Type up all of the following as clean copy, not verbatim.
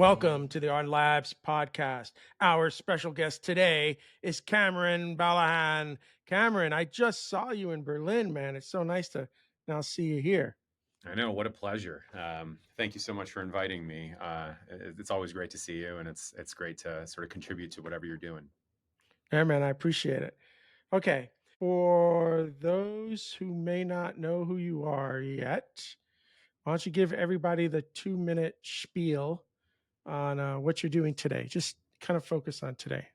Welcome to the Ardan Labs podcast. Our special guest today is Cameron Balahan. Cameron, I just saw you in Berlin, man. It's so nice to now see you here. I know, what a pleasure. Thank you so much for inviting me. It's always great to see you, and it's great to sort of contribute to whatever you're doing. Yeah, man, I appreciate it. Okay, for those who may not know who you are yet, why don't you give everybody the 2 minute spiel on what you're doing today? Just kind of focus on today.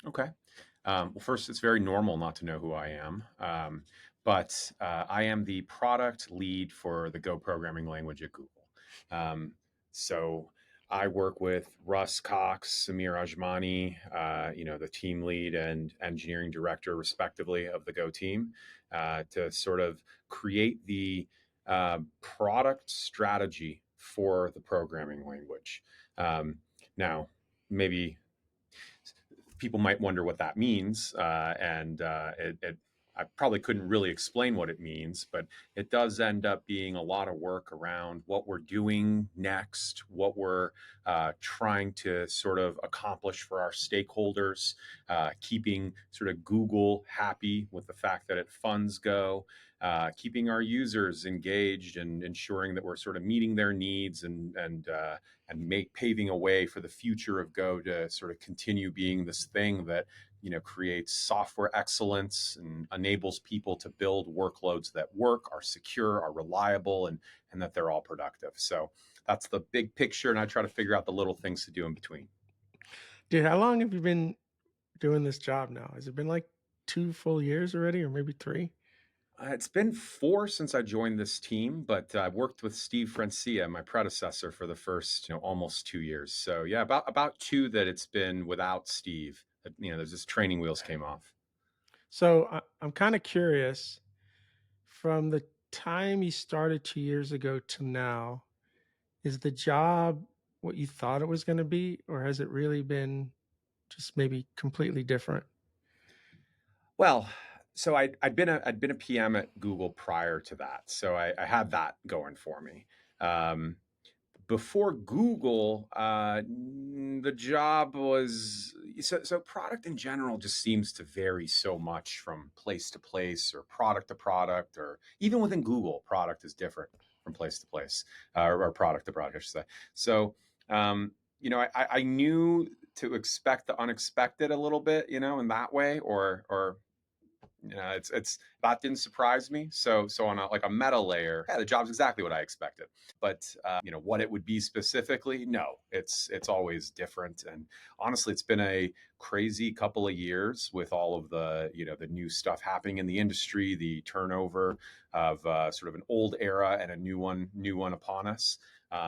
Okay. Well, first, it's very normal not to know who I am, but I am the product lead for the Go programming language at Google. So I work with Russ Cox, Samir Ajmani, the team lead and engineering director, respectively, of the Go team, to sort of create the product strategy for the programming language. Now, maybe people might wonder what that means, I probably couldn't really explain what it means, but it does end up being a lot of work around what we're doing next, what we're trying to sort of accomplish for our stakeholders, keeping sort of Google happy with the fact that it funds Go, keeping our users engaged and ensuring that we're sort of meeting their needs and paving a way for the future of Go to sort of continue being this thing that creates software excellence and enables people to build workloads that work, are secure, are reliable, and that they're all productive. So that's the big picture, and I try to figure out the little things to do in between. Dude, how long have you been doing this job now? Has it been like 2 full years already, or maybe three? It's been 4 since I joined this team, but I worked with Steve Francia, my predecessor, for the first, almost 2 years. So yeah, about two that it's been without Steve. There's just training wheels came off. So I'm kind of curious from the time you started 2 years ago to now, is the job what you thought it was going to be, or has it really been just maybe completely different? Well, so I'd been a PM at Google prior to that, so I had that going for me. Um, Before Google, the job was so product in general just seems to vary so much from place to place or product to product, or even within Google, product is different from place to place, or product to product, I should say. So, I knew to expect the unexpected a little bit, in that way, or it's that didn't surprise me. So on a meta layer, yeah, the job's exactly what I expected. But what it would be specifically, no, it's always different. And honestly, it's been a crazy couple of years with all of the new stuff happening in the industry, the turnover of sort of an old era and a new one upon us.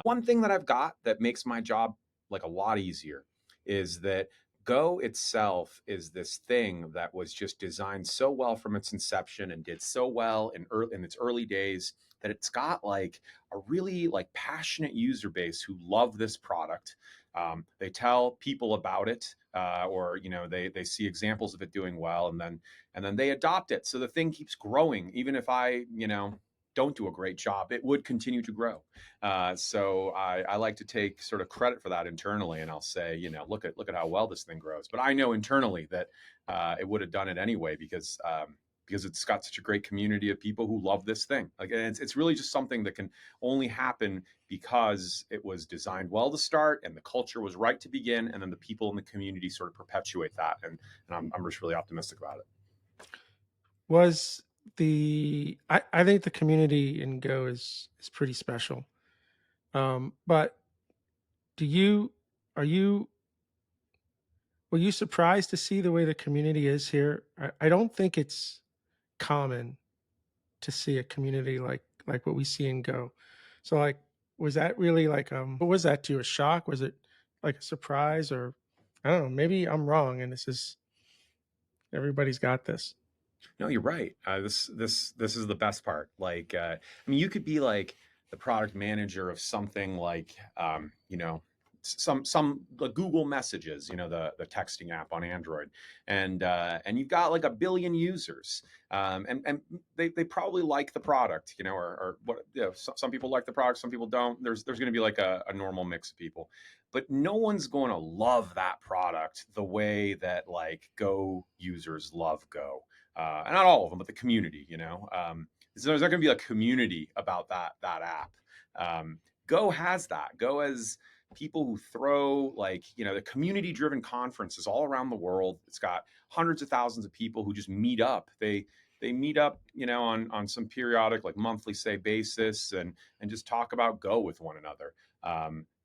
One thing that I've got that makes my job like a lot easier is that Go itself is this thing that was just designed so well from its inception and did so well in its early days that it's got like a really like passionate user base who love this product. They tell people about it, or they see examples of it doing well, and then they adopt it. So the thing keeps growing, even if I don't do a great job, it would continue to grow. So I like to take sort of credit for that internally, and I'll say, look at how well this thing grows. But I know internally that it would have done it anyway because it's got such a great community of people who love this thing. Like, and it's really just something that can only happen because it was designed well to start, and the culture was right to begin, and then the people in the community sort of perpetuate that. And I'm just really optimistic about it. Was I think the community in Go is pretty special. But do you are you were you surprised to see the way the community is here? I don't think it's common to see a community like what we see in Go. So like, was that really like what was that to you? A shock? Was it like a surprise, or I don't know, maybe I'm wrong and this is everybody's got this. No, you're right. This is the best part. Like, I mean, you could be like the product manager of something like, some like Google Messages, the texting app on Android, and you've got like a billion users, and they probably like the product, or what, some people like the product, some people don't. There's going to be like a normal mix of people, but no one's going to love that product the way that like Go users love Go, and not all of them, but the community, so there's not going to be a community about that app. Go has that. Go has people who throw like the community driven conferences all around the world. It's got hundreds of thousands of people who just meet up. They meet up, on some periodic, like monthly, say, basis, and just talk about Go with one another.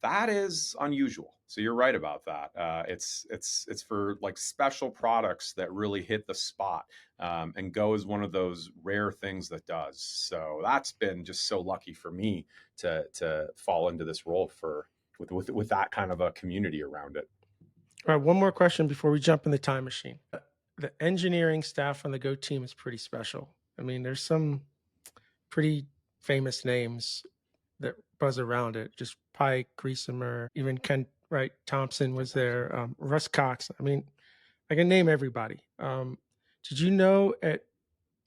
That is unusual. So you're right about that. It's for like special products that really hit the spot, and Go is one of those rare things that does. So that's been just so lucky for me to fall into this role with that kind of a community around it. All right, one more question before we jump in the time machine. The engineering staff on the Go team is pretty special. I mean, there's some pretty famous names that buzz around it. Just Pike, Griesemer, even Ken Wright Thompson was there. Russ Cox. I mean, I can name everybody. Did you know a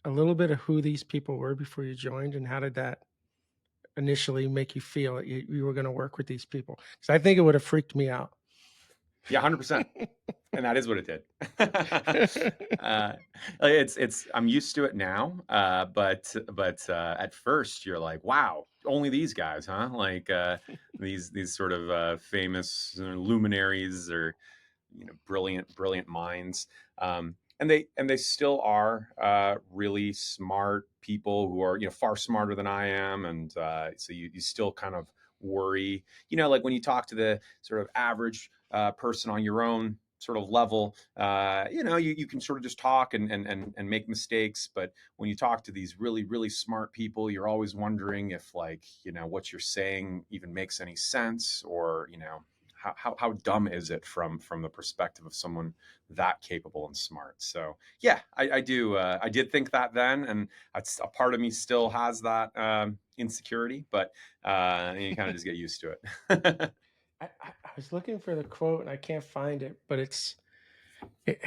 little bit of who these people were before you joined, and how did that initially make you feel that you were going to work with these people? Because I think it would have freaked me out. Yeah, 100%. And that is what it did. It's I'm used to it now, but at first you're like, wow, only these guys, huh? Like these sort of famous luminaries, or brilliant minds. And they still are really smart people who are far smarter than I am, and so you still kind of worry, like when you talk to the sort of average person on your own sort of level, you can sort of just talk and make mistakes. But when you talk to these really, really smart people, you're always wondering if like, what you're saying even makes any sense, or, how dumb is it from the perspective of someone that capable and smart. So yeah, I did think that then, and a part of me still has that insecurity, but you kind of just get used to it. I was looking for the quote and I can't find it, but it,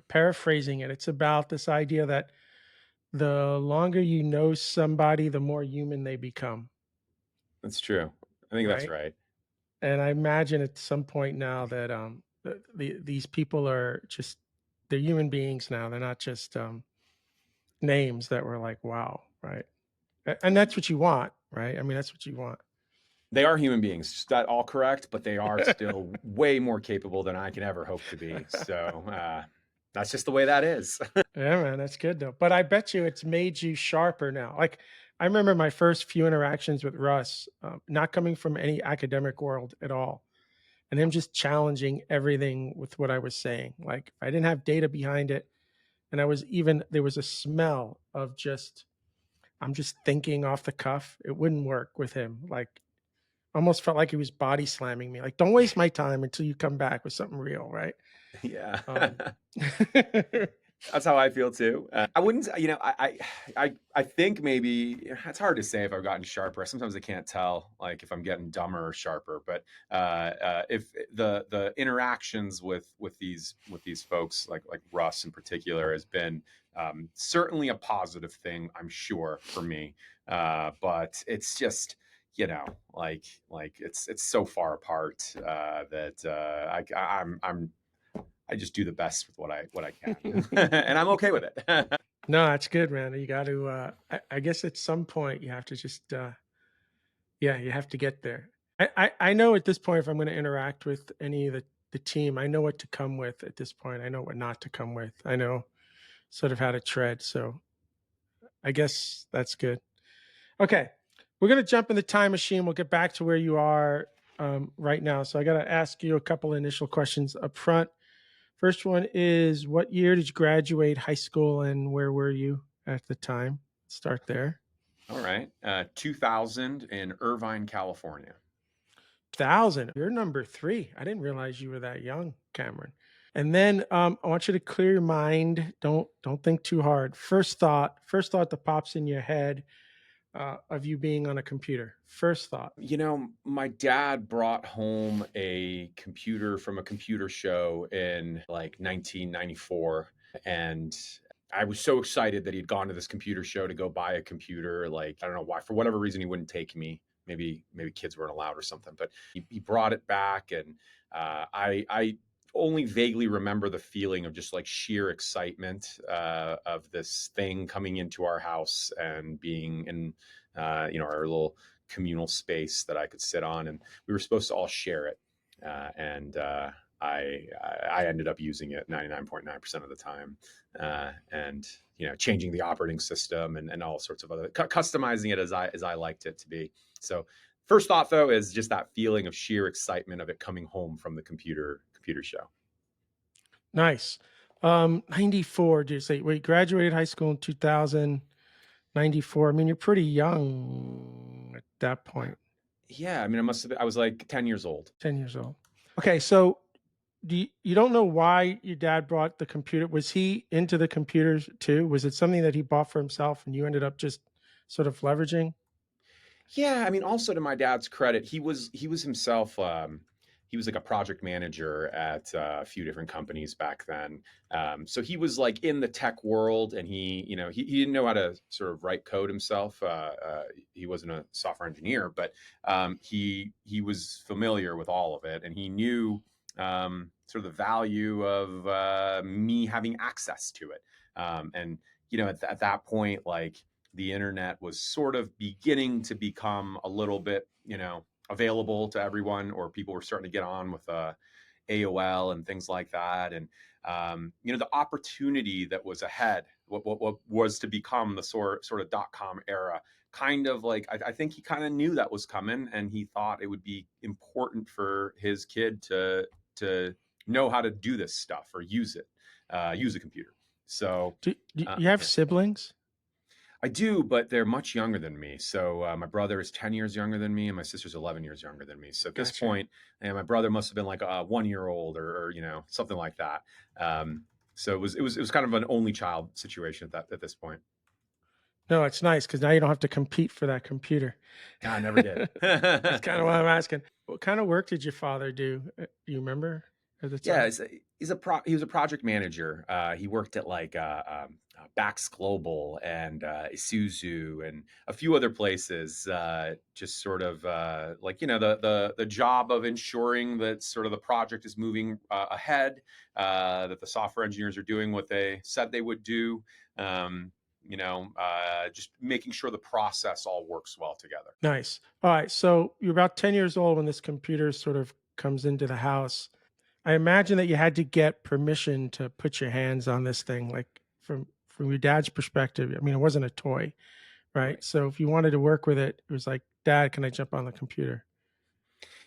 paraphrasing it. It's about this idea that the longer you know somebody, the more human they become, That's true. I think that's right? right. And I imagine at some point now that these people are just they're human beings now. They're not just names that were like wow, right? And that's what you want, right? I mean, that's what you want. They are human beings. That all correct, but they are still way more capable than I can ever hope to be. So that's just the way that is. Yeah, man, that's good though. But I bet you it's made you sharper now. Like I remember my first few interactions with Russ, not coming from any academic world at all, and him just challenging everything with what I was saying. Like I didn't have data behind it, and there was a smell of just I'm just thinking off the cuff. It wouldn't work with him. Like almost felt like he was body slamming me. Like don't waste my time until you come back with something real, right? Yeah. Um, That's how I feel too. I wouldn't, I think maybe it's hard to say if I've gotten sharper. Sometimes I can't tell, like if I'm getting dumber or sharper. But if the interactions with these folks, like Russ in particular, has been certainly a positive thing, I'm sure for me. But it's just, like it's so far apart that I just do the best with what I can, and I'm okay with it. No, that's good, man. You got to. I guess at some point you have to just. Yeah, you have to get there. I know at this point if I'm going to interact with any of the team, I know what to come with at this point. I know what not to come with. I know sort of how to tread. So I guess that's good. Okay, we're going to jump in the time machine. We'll get back to where you are right now. So I got to ask you a couple initial questions up front. First one is, what year did you graduate high school, and where were you at the time? Start there. All right, 2000 in Irvine, California. 1,000. You're number three. I didn't realize you were that young, Cameron. And then I want you to clear your mind. Don't think too hard. First thought that pops in your head of you being on a computer? First thought. My dad brought home a computer from a computer show in like 1994. And I was so excited that he'd gone to this computer show to go buy a computer. Like, I don't know why, for whatever reason, he wouldn't take me. Maybe kids weren't allowed or something, but he brought it back. And I only vaguely remember the feeling of just like sheer excitement of this thing coming into our house and being in, our little communal space that I could sit on, and we were supposed to all share it. And I ended up using it 99.9% of the time, and changing the operating system and all sorts of other customizing it as I liked it to be. So first thought though is just that feeling of sheer excitement of it coming home from the computer show. Nice. 94, did you say? Wait, graduated high school in 2000, 94. I mean, you're pretty young at that point, Yeah, I mean, I was like 10 years old. 10 years old. Okay, so you don't know why your dad brought the computer? Was he into the computers too? Was it something that he bought for himself and you ended up just sort of leveraging? Yeah, I mean, also to my dad's credit, he was himself. He was like a project manager at a few different companies back then. So he was like in the tech world, and he didn't know how to sort of write code himself. He wasn't a software engineer, but he was familiar with all of it, and he knew sort of the value of me having access to it. And at that point, like the internet was sort of beginning to become a little bit, available to everyone, or people were starting to get on with AOL and things like that. And the opportunity that was ahead, what was to become the sort of .com era, kind of like I think he kind of knew that was coming, and he thought it would be important for his kid to know how to do this stuff or use a computer. So Do you have yeah. siblings? I do, but they're much younger than me. So my brother is 10 years younger than me, and my sister's 11 years younger than me. So at this Gotcha. point, and my brother must have been like a 1 year old, or something like that. So it was kind of an only child situation at this point. No, it's nice because now you don't have to compete for that computer. I never did. That's kind of why I'm asking. What kind of work did your father do? Do you remember at the Yeah, time? he was a project manager. He worked at like Bax Global and Isuzu and a few other places. Just sort of like the job of ensuring that sort of the project is moving ahead, that the software engineers are doing what they said they would do. Just making sure the process all works well together. Nice. All right. So you're about 10 years old when this computer sort of comes into the house. I imagine that you had to get permission to put your hands on this thing, like from your dad's perspective. I mean, it wasn't a toy, right? Right. So if you wanted to work with it, it was like, Dad, can I jump on the computer?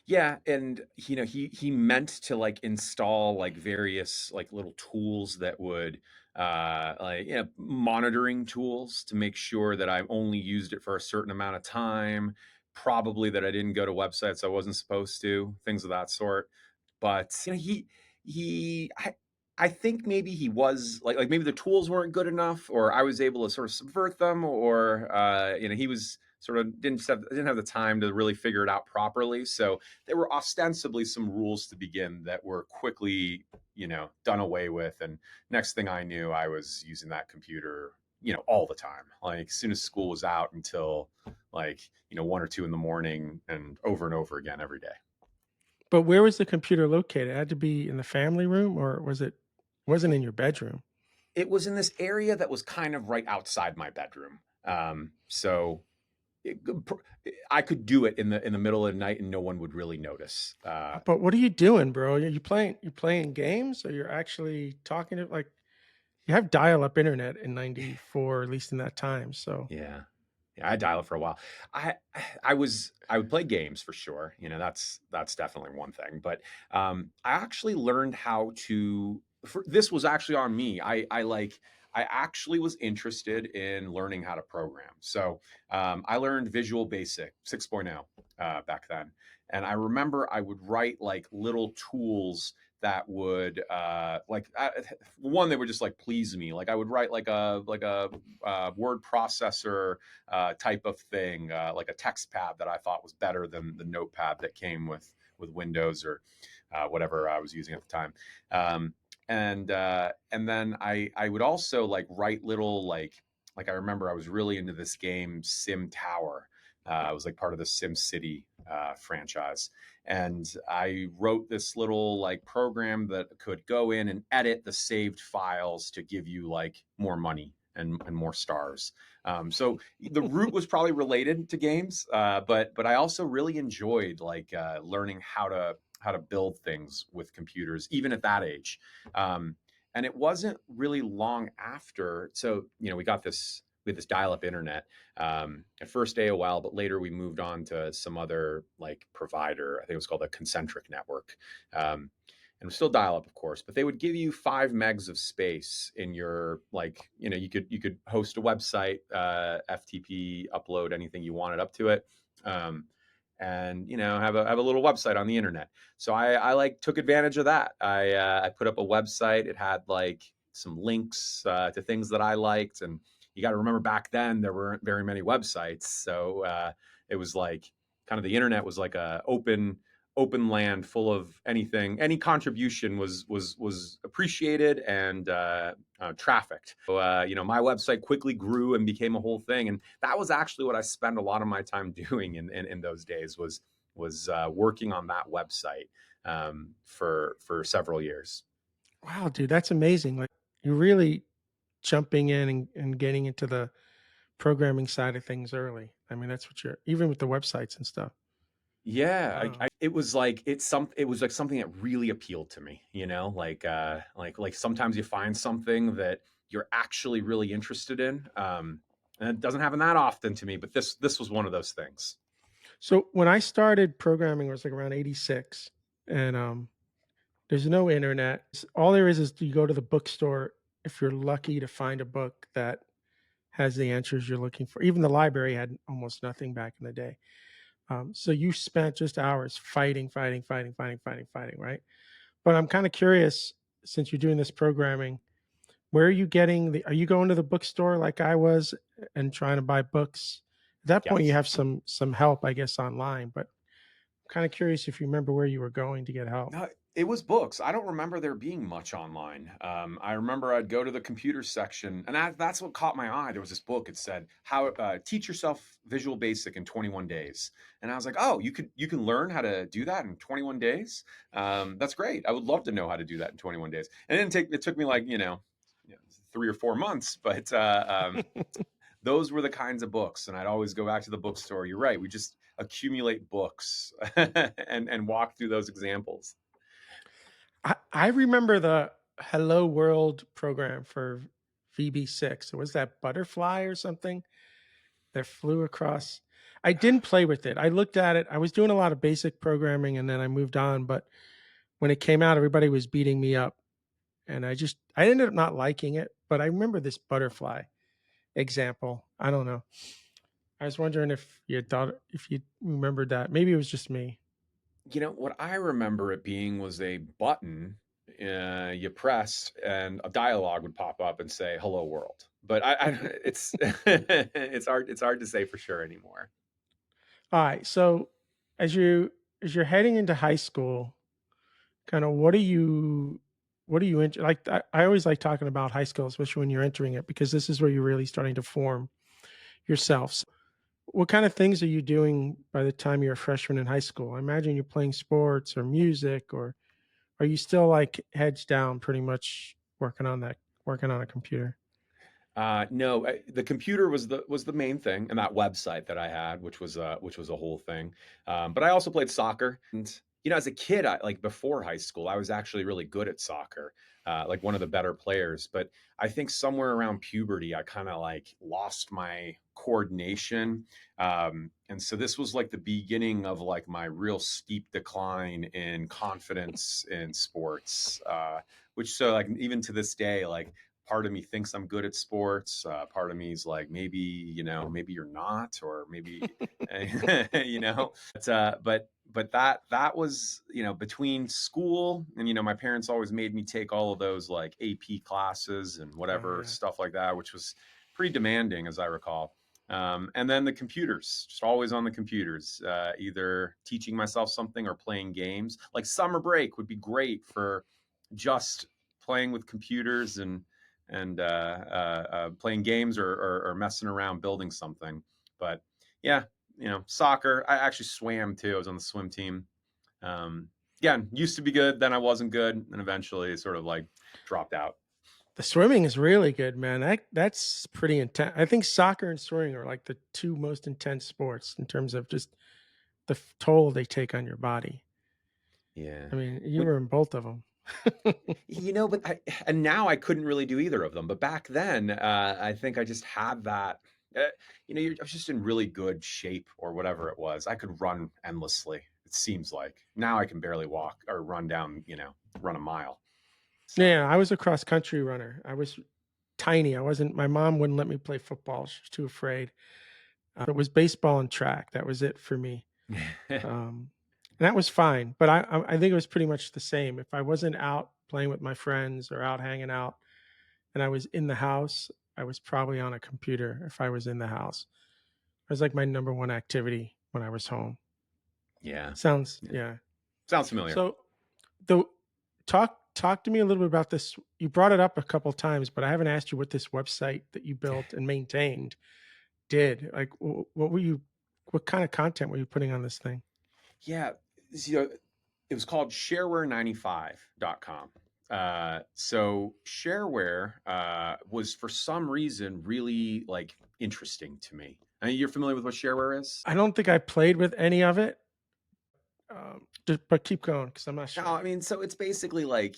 Yeah, and he meant to like install like various like little tools that would like monitoring tools to make sure that I only used it for a certain amount of time, probably that I didn't go to websites I wasn't supposed to, things of that sort. But he I think maybe he was like maybe the tools weren't good enough, or I was able to sort of subvert them, or he was sort of didn't have the time to really figure it out properly. So there were ostensibly some rules to begin that were quickly, done away with. And next thing I knew, I was using that computer, all the time. Like as soon as school was out until like, 1 or 2 in the morning, and over again every day. But where was the computer located? It had to be in the family room, or wasn't in your bedroom? It was in this area that was kind of right outside my bedroom. So it, I could do it in the middle of the night and no one would really notice. But what are you doing, bro? Are you playing games, or you're actually talking to like you have dial-up internet in 94, at least in that time. So Yeah. Yeah, I dial it for a while. I I would play games for sure. That's definitely one thing. But I actually learned how to. This was actually on me. I actually was interested in learning how to program. So I learned Visual Basic 6.0 back then, and I remember I would write like little tools that would one, they would just like please me. Like I would write like a word processor type of thing, like a text pad that I thought was better than the notepad that came with Windows or whatever I was using at the time. And then I would also like write little like I remember I was really into this game Sim Tower. It was like part of the Sim City franchise, and I wrote this little like program that could go in and edit the saved files to give you like more money and more stars. So the root was probably related to games, but I also really enjoyed like learning how to build things with computers, even at that age. Um, and it wasn't really long after. So we had this dial-up internet. At first AOL, but later we moved on to some other like provider. I think it was called a concentric network. And it was still dial up, of course, but they would give you 5 megs of space in your like, you could host a website, FTP, upload anything you wanted up to it. Um, and have a little website on the internet. So I like took advantage of that. I put up a website. It had like some links to things that I liked, and you got to remember back then there weren't very many websites, so it was like kind of the internet was like a open land full of anything. Any contribution was appreciated and trafficked. So my website quickly grew and became a whole thing, and that was actually what I spent a lot of my time doing in those days was working on that website for several years. Wow, dude, that's amazing. Like you're really jumping in and getting into the programming side of things early. I mean, that's what you're even with the websites and stuff. Yeah, Wow. it was like it was like something that really appealed to me, like sometimes you find something that you're actually really interested in. And it doesn't happen that often to me, but this was one of those things. So when I started programming, it was like around 86. And there's no internet. All there is you go to the bookstore if you're lucky to find a book that has the answers you're looking for. Even the library had almost nothing back in the day. So you spent just hours fighting, fighting, fighting, fighting, fighting, fighting, right? But I'm kind of curious, since you're doing this programming, where are you getting are you going to the bookstore like I was and trying to buy books? At that point, you Yes. have some help, I guess, online. But I'm kind of curious if you remember where you were going to get help. No, it was books. I don't remember there being much online. I remember I'd go to the computer section, and that's what caught my eye. There was this book. It said how teach yourself Visual Basic in 21 days, and I was like, oh, you can learn how to do that in 21 days. That's great. I would love to know how to do that in 21 days. And it took me like 3 or 4 months, but those were the kinds of books, and I'd always go back to the bookstore. You're right. We just accumulate books and walk through those examples. I remember the Hello World program for VB6. It was that butterfly or something that flew across. I didn't play with it. I looked at it. I was doing a lot of basic programming and then I moved on. But when it came out, everybody was beating me up. And I ended up not liking it. But I remember this butterfly example. I don't know. I was wondering if you remembered that. Maybe it was just me. What I remember it being was a button you press, and a dialogue would pop up and say "Hello World." But it's it's hard to say for sure anymore. All right. So as you're heading into high school, kind of what are you like I always like talking about high school, especially when you're entering it, because this is where you're really starting to form yourself. So what kind of things are you doing by the time you're a freshman in high school? I imagine you're playing sports or music, or are you still like heads down pretty much working on a computer? No, the computer was the main thing, and that website that I had, which was a whole thing. But I also played soccer, and as a kid, like before high school, I was actually really good at soccer, like one of the better players. But I think somewhere around puberty, I kind of like lost my coordination, and so this was like the beginning of like my real steep decline in confidence in sports. Which so like even to this day, like part of me thinks I'm good at sports. Part of me is like, maybe, maybe you're not, or maybe, you know, but that was, between school and, my parents always made me take all of those like AP classes and Oh whatever yeah. stuff like that, which was pretty demanding, as I recall. And then the computers, just always on the computers, either teaching myself something or playing games. Like summer break would be great for just playing with computers and playing games or messing around building something. But yeah, soccer. I actually swam too. I was on the swim team. Again, used to be good, then I wasn't good, and eventually it sort of like dropped out. The swimming is really good, man. That's pretty intense. I think soccer and swimming are like the two most intense sports in terms of just the toll they take on your body. Yeah. I mean, you When were in both of them. but and now I couldn't really do either of them. But back then, I think I just had that. Uh, I was just in really good shape or whatever it was. I could run endlessly. It seems like now I can barely walk or run down, run a mile. So Yeah, I was a cross country runner. I was tiny. I wasn't. My mom wouldn't let me play football. She was too afraid. It was baseball and track. That was it for me. Um, and that was fine. But I think it was pretty much the same. If I wasn't out playing with my friends or out hanging out, and I was in the house, I was probably on a computer. If I was in the house, it was like my number one activity when I was home. yeah, Sounds yeah, yeah. sounds familiar. So the talk to me a little bit about this. You brought it up a couple times, but I haven't asked you what this website that you built and maintained did. Like, what were you? What kind of content were you putting on this thing? Yeah, it was called shareware95.com. So shareware was for some reason really like interesting to me. You're familiar with what shareware is? I don't think I played with any of it, but keep going because I'm not No, sure. I mean, so it's basically like,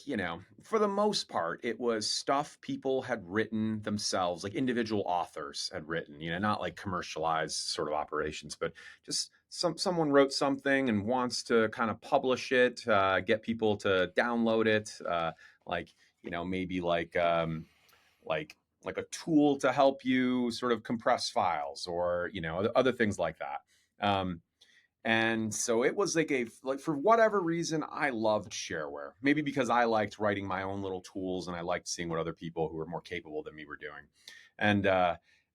for the most part, it was stuff people had written themselves, like individual authors had written, not like commercialized sort of operations, but just someone wrote something and wants to kind of publish it, get people to download it, like, maybe like like a tool to help you sort of compress files or, other things like that. And so it was like for whatever reason, I loved shareware. Maybe because I liked writing my own little tools and I liked seeing what other people who were more capable than me were doing. And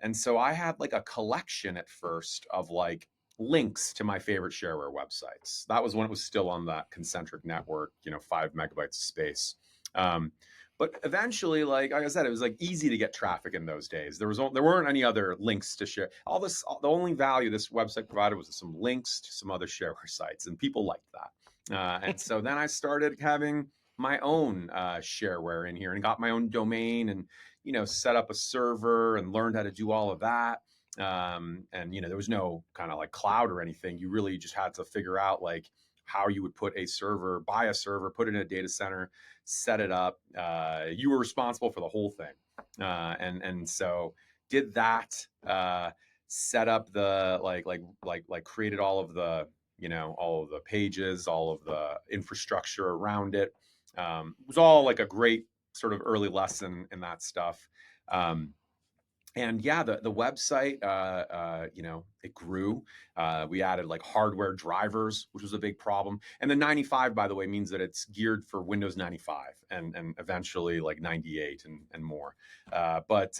and so I had like a collection at first of like links to my favorite shareware websites. That was when it was still on that concentric network, 5 megabytes of space. Um, but eventually, like I said, it was like easy to get traffic in those days. There weren't any other links to share. The only value this website provided was some links to some other shareware sites, and people liked that. And so then I started having my own shareware in here and got my own domain and set up a server and learned how to do all of that. And there was no kind of like cloud or anything. You really just had to figure out like how you would put a server, buy a server, put it in a data center, set it up. You were responsible for the whole thing, and so did that. Set up the like created all of the all of the pages, all of the infrastructure around it. It was all like a great sort of early lesson in that stuff. And yeah, the website, it grew. We added like hardware drivers, which was a big problem. And the 95, by the way, means that it's geared for Windows 95 and eventually like 98 and more. But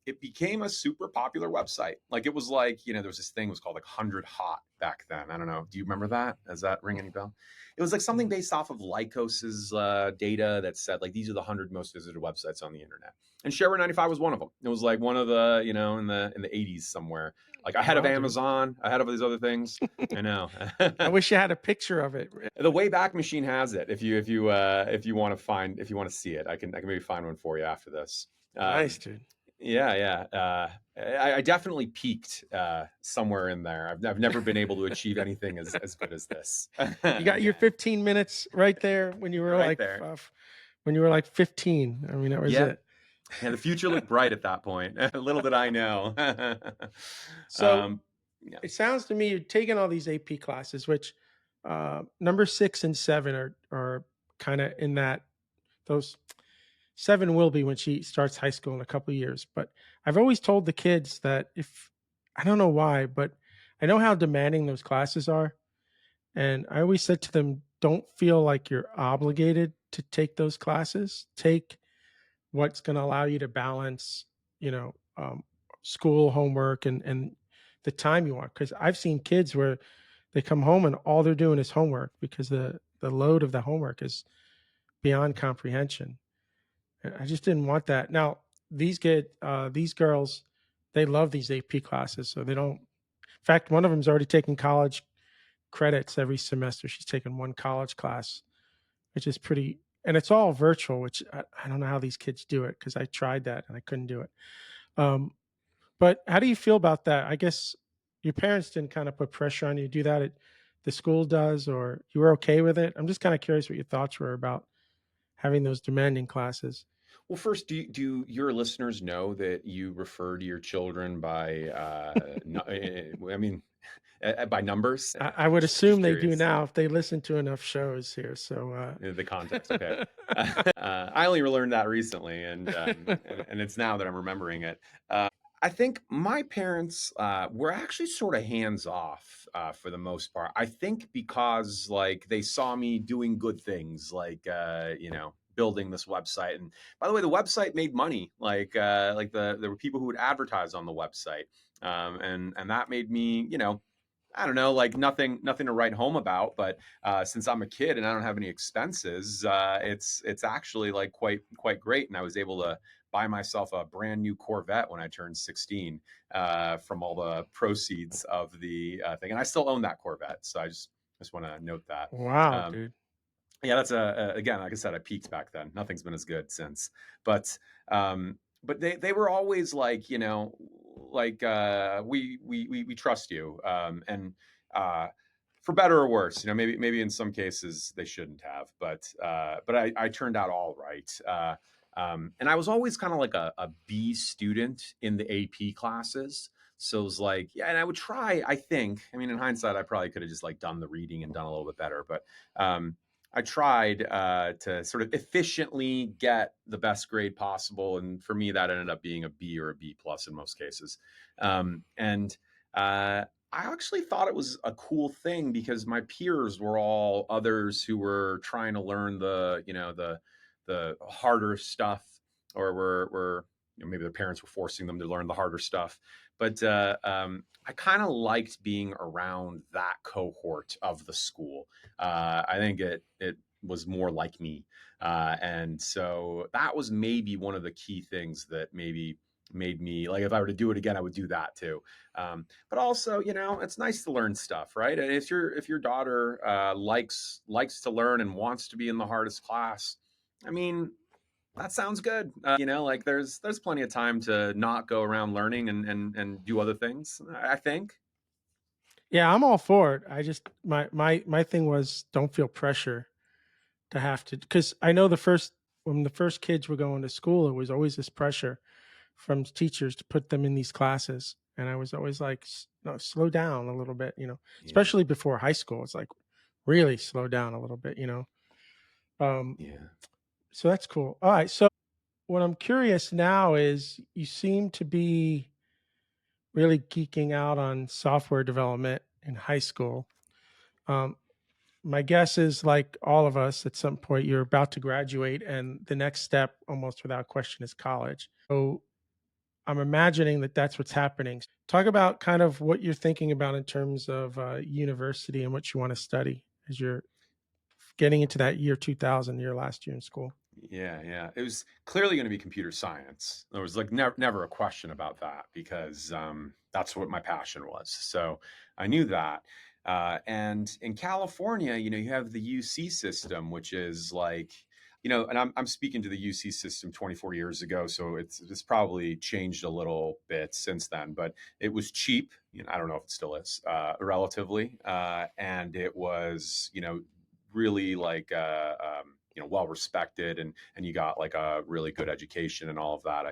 it became a super popular website. Like it was like, there was this thing was called like 100 Hot back then. I don't know. Do you remember that? Does that ring any bell? It was like something Mhm. based off of Lycos's data that said like these are the 100 most visited websites on the internet, and Shareware 95 was one of them. It was like one of the in the 80s somewhere, like ahead of Wow, dude. Amazon, ahead of these other things. I know. I wish you had a picture of it. The Wayback Machine has it. If you want to if you want to see it, I can maybe find one for you after this. Nice, Um, dude. yeah, yeah. I definitely peaked somewhere in there. I've never been able to achieve anything as good as this. You got your Again, 15 minutes right there when you were right like there. 15. I mean, that was Yep. it. Yeah, the future looked bright at that point. Little did I know. So um, yeah. it sounds to me you're taking all these AP classes, which number 6 and 7 are kind of in that those 7 will be when she starts high school in a couple of years. But I've always told the kids that if I don't know why, but I know how demanding those classes are. And I always said to them, don't feel like you're obligated to take those classes. Take what's going to allow you to balance, you know, school, homework, and the time you want. Because I've seen kids where they come home and all they're doing is homework because the load of the homework is beyond comprehension. And I just didn't want that. Now these girls, they love these AP classes, so they don't. In fact, one of them's already taking college credits every semester. She's taken one college class, which is pretty, and it's all virtual, which I don't know how these kids do it because I tried that and I couldn't do it. Um, but how do you feel about that? I guess your parents didn't kind of put pressure on you to do that. The school does, or you were okay with it. I'm just kind of curious what your thoughts were about having those demanding classes. Well, first, do your listeners know that you refer to your children by, I mean, by numbers? I would Just assume they do curious. now if they listen to enough shows here. So, The context, okay. I only learned that recently, and it's now that I'm remembering it. I think my parents were actually sort of hands off for the most part. I think because like they saw me doing good things, like building this website. And by the way, the website made money. Like there were people who would advertise on the website, and that made me I don't know, like nothing to write home about, but since I'm a kid and I don't have any expenses, it's actually like quite great. And I was able to buy myself a brand new Corvette when I turned 16 from all the proceeds of the thing, and I still own that Corvette. So I just want to note that. wow, Um, dude. yeah, that's again, like I said, I peaked back then. Nothing's been as good since. But they were always like, like we trust you. And uh for better or worse, maybe in some cases they shouldn't have, but I turned out all right. And I was always kind of like a B student in the AP classes. So it was like, yeah, and I would try, I think. I mean, in hindsight, I probably could have just like done the reading and done a little bit better, but I tried to sort of efficiently get the best grade possible, and for me, that ended up being a B or a B plus in most cases. And I actually thought it was a cool thing because my peers were all others who were trying to learn the harder stuff, or were maybe their parents were forcing them to learn the harder stuff. But I kind of liked being around that cohort of the school. I think it was more like me, and so that was maybe one of the key things that maybe made me like if I were to do it again, I would do that too. But also, it's nice to learn stuff, right? And if your daughter likes to learn and wants to be in the hardest class, I mean, that sounds good. Like there's plenty of time to not go around learning and do other things. I think. Yeah, I'm all for it. I just my thing was don't feel pressure to have to because I know the first when the first kids were going to school, it was always this pressure from teachers to put them in these classes, and I was always like, No, slow down a little bit," Yeah, especially before high school. It's like really slow down a little bit. Um, yeah, so that's cool. All right, so what I'm curious now is you seem to be really geeking out on software development in high school. Um, my guess is like all of us at some point you're about to graduate and the next step almost without question is college. So I'm imagining that that's what's happening. Talk about kind of what you're thinking about in terms of university and what you want to study as you're getting into that year 2000, your last year in school. yeah. It was clearly going to be computer science. There was like never a question about that because that's what my passion was. So I knew that. And in California, you have the UC system, which is like, and I'm speaking to the UC system 24 years ago, so it's probably changed a little bit since then. But it was cheap. I don't know if it still is, relatively, and it was, really like well respected, and you got like a really good education and all of that.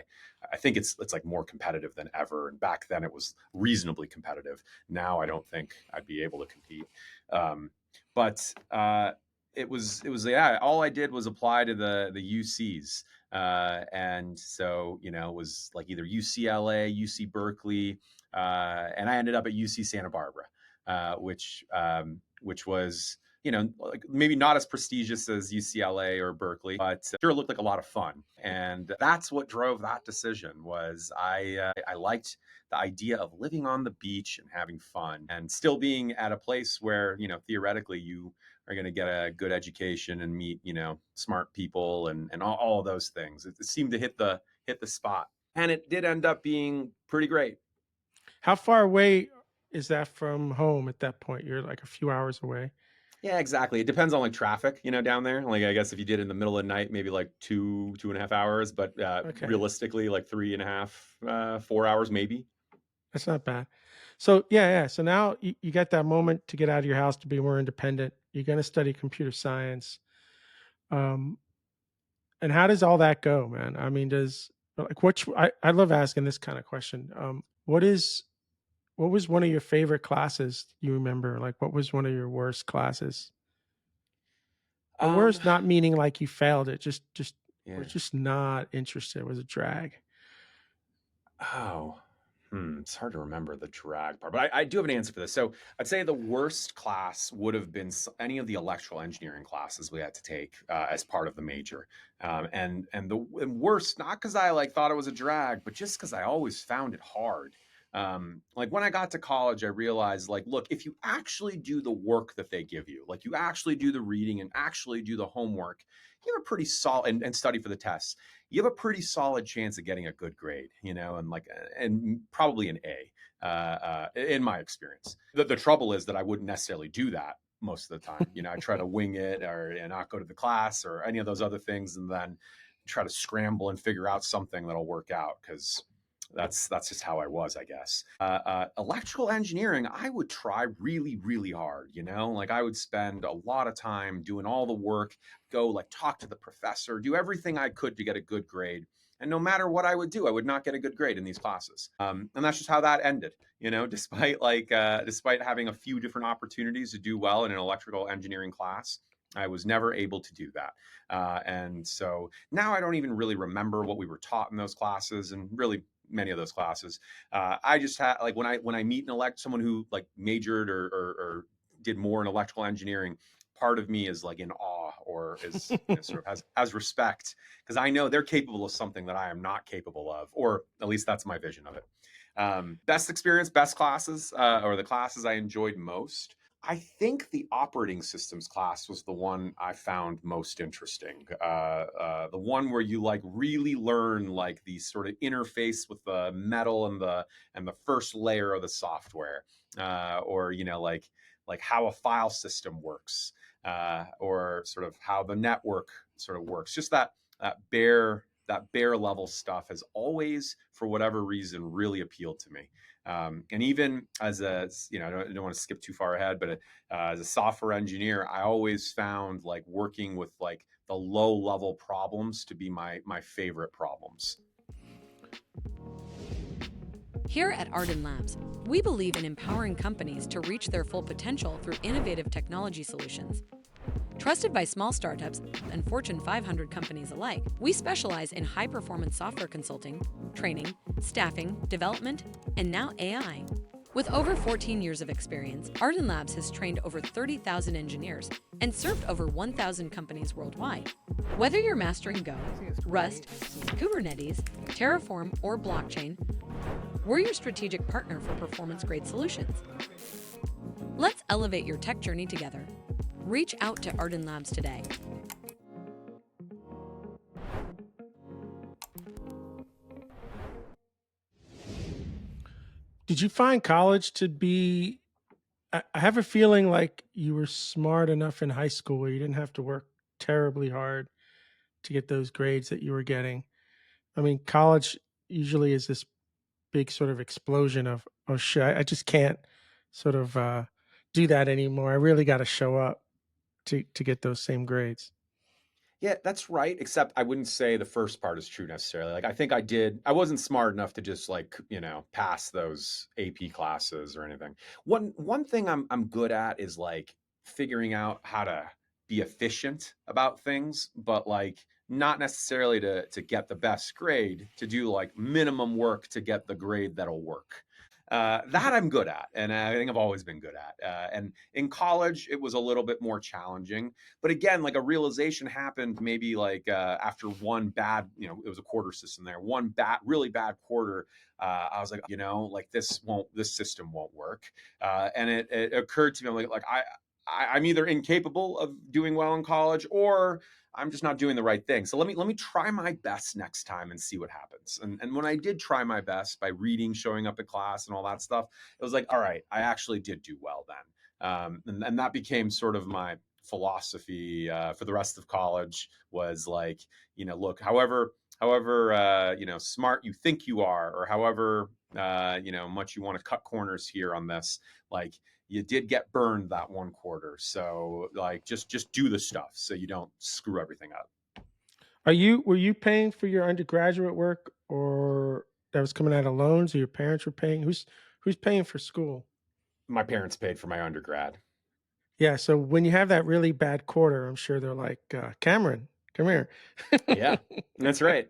I think it's like more competitive than ever, and back then it was reasonably competitive. Now I don't think I'd be able to compete. But yeah, all I did was apply to the UCs. And so, it was like either UCLA, UC Berkeley, and I ended up at UC Santa Barbara, which was, like maybe not as prestigious as UCLA or Berkeley, but sure looked like a lot of fun. And that's what drove that decision. Was I liked the idea of living on the beach and having fun and still being at a place where, theoretically you are going to get a good education and meet, smart people and all of those things. It seemed to hit the spot. And it did end up being pretty great. How far away is that from home at that point? You're like a few hours away. Yeah, exactly. It depends on like traffic, down there. Like I guess if you did it in the middle of the night, maybe like 2.5 hours, but Okay, realistically, like 3.5, 4 hours maybe. that's not bad. So yeah, yeah. So now you got that moment to get out of your house to be more independent. You're going to study computer science. Um, and how does all that go, man? I mean, does like I love asking this kind of question. What was one of your favorite classes you remember? Like, what was one of your worst classes? And Um, worst, not meaning like you failed it, just was yeah. just not interested. It was a drag. Oh, it's hard to remember the drag part, but I do have an answer for this. So I'd say the worst class would have been any of the electrical engineering classes we had to take as part of the major, and worst not because I like thought it was a drag, but just because I always found it hard. Like when I got to college, I realized like, look, if you actually do the work that they give you, like you actually do the reading and actually do the homework, you have a pretty solid and study for the tests, you have a pretty solid chance of getting a good grade, and like, and probably an A, in my experience. The trouble is that I wouldn't necessarily do that most of the time. I try to wing it or not go to the class or any of those other things, and then try to scramble and figure out something that'll work out because that's just how I was, I guess. Electrical engineering, I would try really, really hard. Like I would spend a lot of time doing all the work, go like talk to the professor, do everything I could to get a good grade. And no matter what I would do, I would not get a good grade in these classes. And that's just how that ended. Despite having a few different opportunities to do well in an electrical engineering class, I was never able to do that. And so now I don't even really remember what we were taught in those classes, and really many of those classes. I just had like when I meet someone who like majored or did more in electrical engineering, part of me is like in awe or is sort of has respect because I know they're capable of something that I am not capable of, or at least that's my vision of it. Best experience, best classes, or the classes I enjoyed most. I think the operating systems class was the one I found most interesting. The one where you like really learn like the sort of interface with the metal and the first layer of the software, or like how a file system works, or sort of how the network sort of works. Just that bare level stuff has always, for whatever reason, really appealed to me. And even as I don't want to skip too far ahead, but as a software engineer, I always found like working with like the low level problems to be my favorite problems. Here at Ardan Labs, we believe in empowering companies to reach their full potential through innovative technology solutions. Trusted by small startups and Fortune 500 companies alike, we specialize in high-performance software consulting, training, staffing, development, and now AI. With over 14 years of experience, Ardan Labs has trained over 30,000 engineers and served over 1,000 companies worldwide. Whether you're mastering Go, Rust, Kubernetes, Terraform, or blockchain, we're your strategic partner for performance-grade solutions. Let's elevate your tech journey together. Reach out to Ardan Labs today. Did you find college to be I have a feeling like you were smart enough in high school where you didn't have to work terribly hard to get those grades that you were getting. I mean, college usually is this big sort of explosion of, "Oh, shit, I just can't sort of, do that anymore. I really gotta show up to get those same grades." Yeah, that's right. Except I wouldn't say the first part is true necessarily. Like I think I wasn't smart enough to just like, pass those AP classes or anything. One thing I'm good at is like figuring out how to be efficient about things, but like not necessarily to get the best grade, to do like minimum work to get the grade that'll work. That I'm good at, and I think I've always been good at. And in college, it was a little bit more challenging. But again, like a realization happened maybe like after one bad, it was a quarter system there. One really bad quarter, I was like, like this system won't work. And it occurred to me, I'm like I'm either incapable of doing well in college, or I'm just not doing the right thing. So let me try my best next time and see what happens. And when I did try my best by reading, showing up at class, and all that stuff, it was like, all right, I actually did do well then. And that became sort of my philosophy for the rest of college. Was like, look, however smart you think you are, or however much you want to cut corners here on this, like, you did get burned that one quarter. So like just do the stuff so you don't screw everything up. Were you paying for your undergraduate work, or that was coming out of loans, or your parents were paying? Who's paying for school? My parents paid for my undergrad. Yeah, so when you have that really bad quarter, I'm sure they're like, Cameron, come here. Yeah, that's right.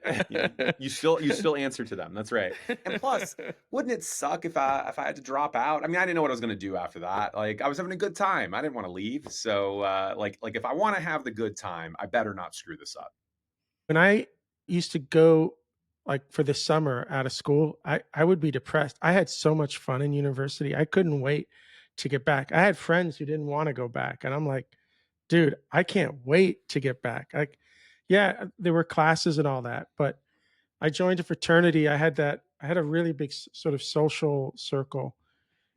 You still answer to them. That's right. And plus, wouldn't it suck if I had to drop out? I mean, I didn't know what I was going to do after that. Like, I was having a good time. I didn't want to leave. So like if I want to have the good time, I better not screw this up. When I used to go, like, for the summer out of school, I would be depressed. I had so much fun in university. I couldn't wait to get back. I had friends who didn't want to go back, and I'm like, dude, I can't wait to get back. Like, yeah, there were classes and all that, but I joined a fraternity. I had a really big sort of social circle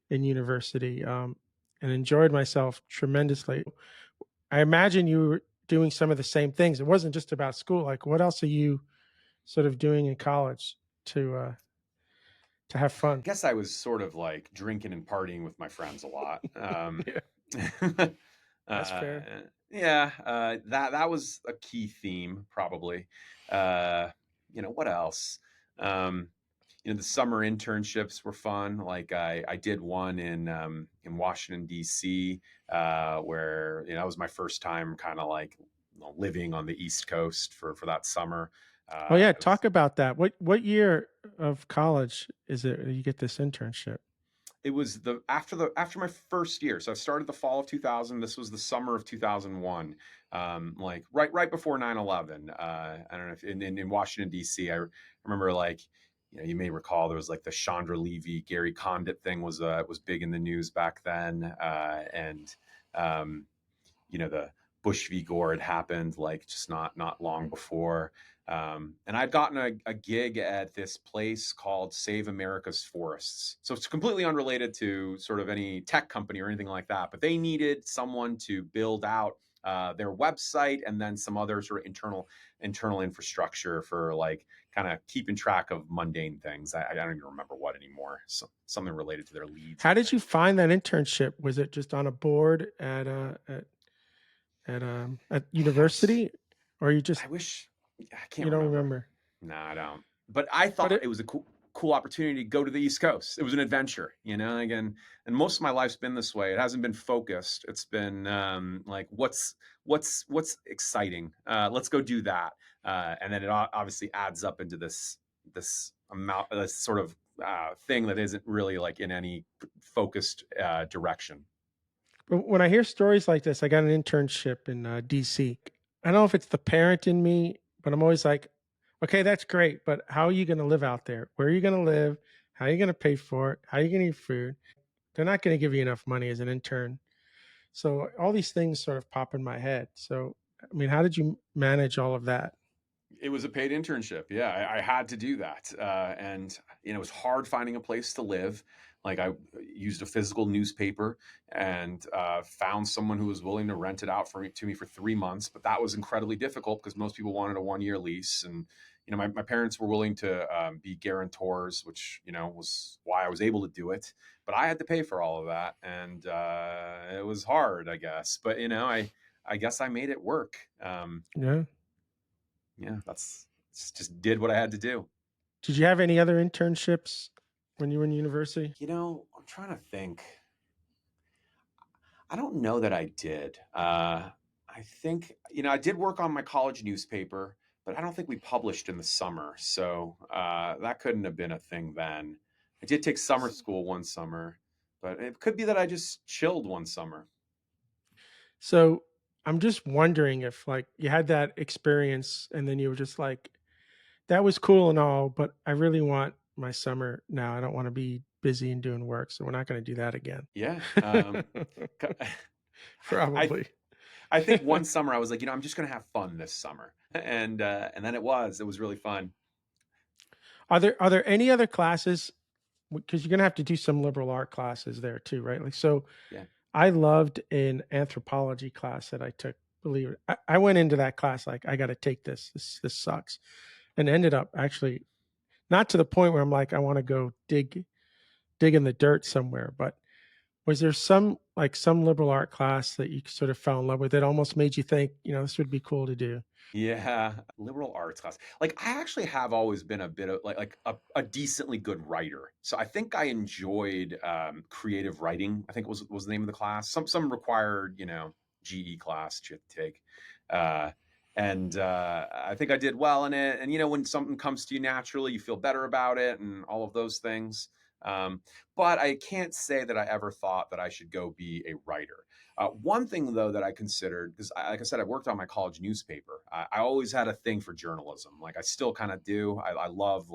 in university, and enjoyed myself tremendously. I imagine you were doing some of the same things. It wasn't just about school. Like, what else are you sort of doing in college to have I fun? guess I was sort of like drinking and partying with my friends a lot. Yeah, that's uh, fair. yeah, that was a key theme, probably. Uh, what else? Um, the summer internships were fun. Like I did one in Washington D.C., where that was my first time, kind of like living on the East Coast for that summer. Oh yeah, It was talk about that. What year of college is it you get this internship? it was after my first year. So I started the fall of 2000. This was the summer of 2001, like right before 9/11. I don't know if in Washington D.C. I remember, like, you may recall there was like the Chandra Levy Gary Condit thing was big in the news back then, and um, the Bush v. Gore had happened, like, just not long before. And I'd gotten a gig at this place called Save America's Forests. So it's completely unrelated to sort of any tech company or anything like that. But they needed someone to build out their website, and then some other sort of internal infrastructure for, like, kind of keeping track of mundane things. I don't even remember what anymore. So, something related to their leads, How I did you think. find that internship? Was it just on a board at I was university, or you just I wish I you can't don't remember. remember? No, I don't. But I But thought it was a cool opportunity to go to the East Coast. It was an adventure, again, and most of my life's been this way. It hasn't been focused. It's been like, what's exciting. Let's go do that, and then it obviously adds up into this amount, this sort of thing that isn't really like in any focused direction. But when I hear stories like this, I got an internship in DC. I don't know if it's the parent in me, but I'm always like, okay, that's great, but how are you going to live out there? Where are you going to live? How are you going to pay for it? How are you going to eat food? They're not going to give you enough money as an intern. So all these things sort of pop in my head. So, I mean, how did you manage all of that? It was a paid internship. Yeah, I had to do that, and it was hard finding a place to live. Like, I used a physical newspaper, and found someone who was willing to rent it out to me for 3 months. But that was incredibly difficult because most people wanted a 1 year lease, and my parents were willing to be guarantors, which was why I was able to do it. But I had to pay for all of that, and it was hard, I guess. But I guess I made it work. Yeah. Yeah, that's just did what I had to do. Did you have any other internships when you were in university? I'm trying to think. I don't know that I did. I think, I did work on my college newspaper, but I don't think we published in the summer. So that couldn't have been a thing then. I did take summer school one summer, but it could be that I just chilled one summer. So I'm just wondering if like you had that experience and then you were just like, that was cool and all, but I really want my summer now. I don't want to be busy and doing work. So we're not going to do that again. Yeah. I Probably. I think one summer I was like, I'm just gonna have fun this summer, and then it was really fun. Are there any other classes? Because you're gonna have to do some liberal art classes there too, right? Like so Yeah. I loved an anthropology class that I took. Believe it. I went into that class like I gotta take this. This sucks. And ended up actually not to the point where I'm like, I want to go dig in the dirt somewhere, but was there some liberal art class that you sort of fell in love with that almost made you think, this would be cool to do? Yeah, liberal arts class. Like I actually have always been a bit of like a decently good writer. So I think I enjoyed creative writing. I think was the name of the class. Some required, GE class that you have to take. Uh and I think I did well in it. And when something comes to you naturally, you feel better about it and all of those things. Um, but I can't say that I ever thought that I should go be a writer. One thing though that I considered, because like I said, I worked on my college newspaper. I always had a thing for journalism. Like I still kind of do. I love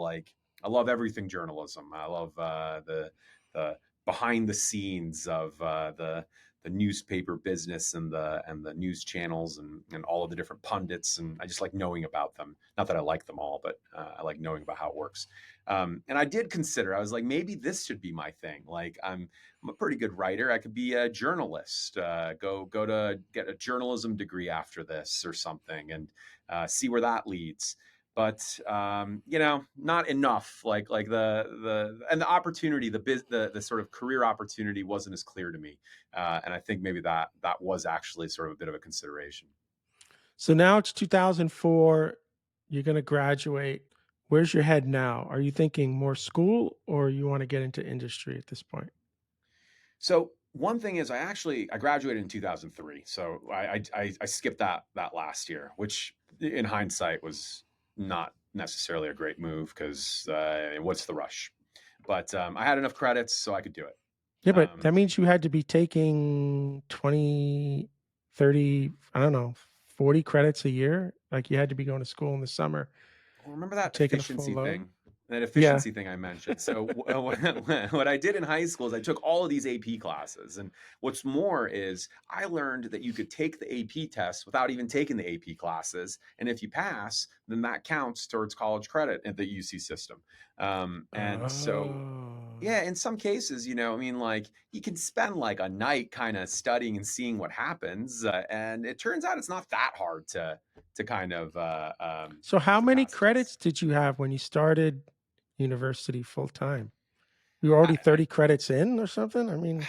everything journalism. I love the behind the scenes of the newspaper business and the news channels and all of the different pundits, and I just like knowing about them. Not that I like them all, but I like knowing about how it works. And I did consider. I was like, maybe this should be my thing. Like I'm a pretty good writer. I could be a journalist. Go to get a journalism degree after this or something, and see where that leads. But not enough. Like the opportunity, the sort of career opportunity wasn't as clear to me, and I think maybe that was actually sort of a bit of a consideration. So now it's 2004. You're going to graduate. Where's your head now? Are you thinking more school or you want to get into industry at this point? So one thing is, I graduated in 2003, so I skipped that last year, which in hindsight was not necessarily a great move because what's the rush? But I had enough credits so I could do it. Yeah, but Um, that means you had to be taking 20, 30, I don't know, 40 credits a year. Like you had to be going to school in the summer, Remember that taking a full efficiency load. thing? That Yeah. efficiency thing I mentioned. So what I did in high school is I took all of these AP classes, and what's more is I learned that you could take the AP test without even taking the AP classes, and if you pass, then that counts towards college credit at the UC system. And so Oh. yeah, in some cases, I mean, like you can spend like a night kind of studying and seeing what happens, and it turns out it's not that hard to kind of So how to many pass the credits test. did you have when you started university full time? You were already I, 30 credits in or something? I mean,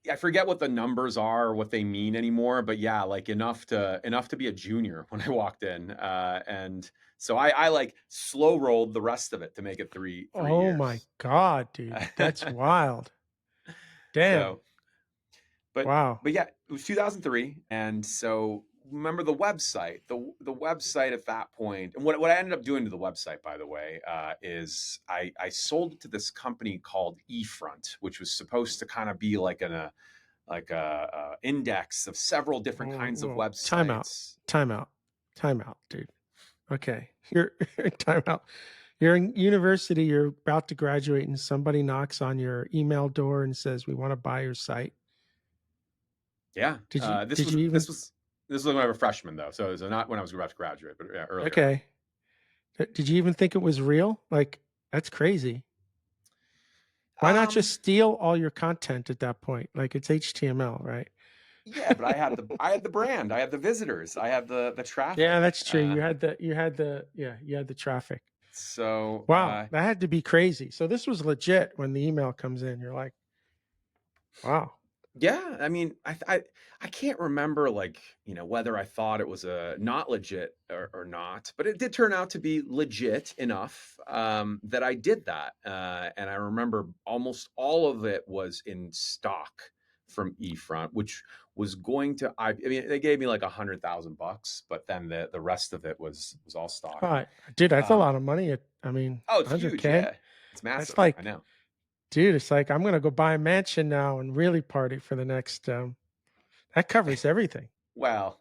I forget what the numbers are or what they mean anymore, but yeah, like enough to be a junior when I walked in, and so I like slow rolled the rest of it to make it three oh my years. God, dude. That's wild. Damn. So but Wow. but yeah, it was 2003, and so remember the website, the website at that point, and what I ended up doing to the website, by the way, is I sold it to this company called eFront, which was supposed to kind of be like a index of several different Whoa, kinds of whoa. Time out. websites. Time out. Time out, dude. Okay. You're time out. You're in university, you're about to graduate, and somebody knocks on your email door and says, we want to buy your site. Yeah, Did you this did was you this even was this was when I was a freshman though, so not when I was about to graduate, but yeah, earlier. okay. Did you even think it was real? Like, that's crazy. Why not Um, just steal all your content at that point? Like it's HTML, right? yeah, but I had the brand, I had the visitors, I had the Yeah, traffic. that's true. You had the traffic. So Wow, that had to be crazy. So this was legit when the email comes in. You're like, wow. yeah, I mean, I can't remember like whether I thought it was a not legit or not, but it did turn out to be legit enough that I did that, and I remember almost all of it was in stock from eFront, which was going to, I mean, they gave me like $100,000, but then the rest of it was all stock. All right, dude, that's a Um, lot of money. I mean, oh, it's huge. 100K. Yeah, it's That's massive. I like, know. dude, it's like I'm gonna go buy a mansion now and really party for the next. That covers everything. Well,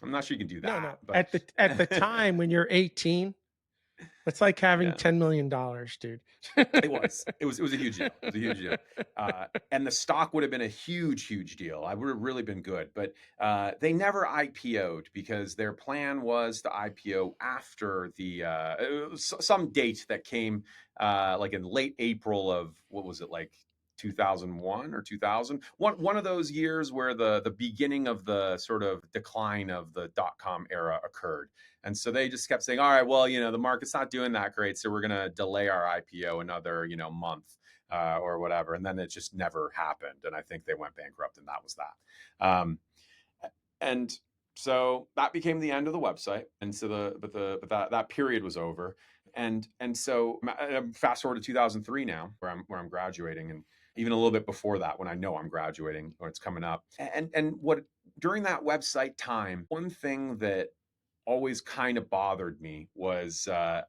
I'm not sure you can do No, that, no. but At the time when you're 18, it's like having yeah. $10 million, dude. It was a huge deal. It was a huge deal. And the stock would have been a huge deal. I would have really been good, but they never IPO'd because their plan was to IPO after the some date that came like in late April of what was it, like 2001 or 2000, one of those years where the beginning of the sort of decline of the dot-com era occurred. And so they just kept saying, all right, well, the market's not doing that great, so we're going to delay our IPO another, month or whatever. And then it just never happened. And I think they went bankrupt, and that was that. And so that became the end of the website. And so that period was over. And so fast forward to 2003 now, where I'm graduating, and even a little bit before that, when I know I'm graduating or it's coming up. And what during that website time, one thing that always kind of bothered me was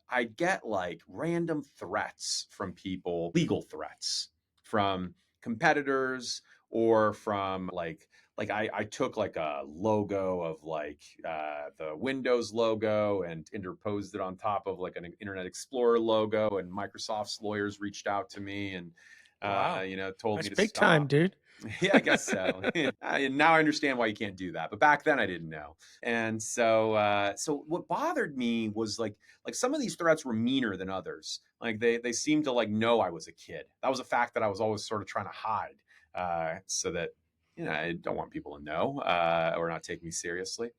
I'd get like random threats from people, legal threats from competitors, or from like I took like a logo of like the Windows logo and interposed it on top of like an Internet Explorer logo, and Microsoft's lawyers reached out to me and Wow, told me that's to big time, stop. dude. Yeah, I guess so. Now I understand why you can't do that, but back then I didn't know. And so what bothered me was like some of these threats were meaner than others. Like they seemed to like know I was a kid. That was a fact that I was always sort of trying to hide, so that I don't want people to know or not take me seriously.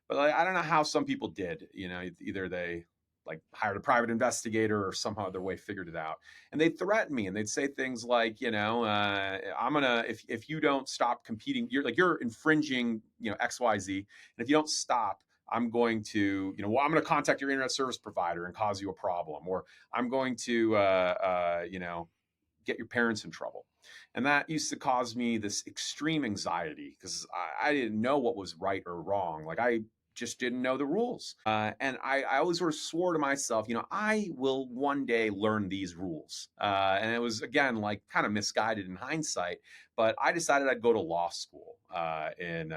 But like, I don't know how some people did. Either they like hired a private investigator or somehow other way figured it out, and they'd threaten me, and they'd say things like, I'm gonna, if you don't stop competing, you're infringing, XYZ, and if you don't stop, I'm going to, I'm going to contact your internet service provider and cause you a problem, or I'm going to get your parents in trouble. And that used to cause me this extreme anxiety because I didn't know what was right or wrong. Like I just didn't know the rules. And I always sort of swore to myself, I will one day learn these rules. And it was, again, like kind of misguided in hindsight, but I decided I'd go to law school in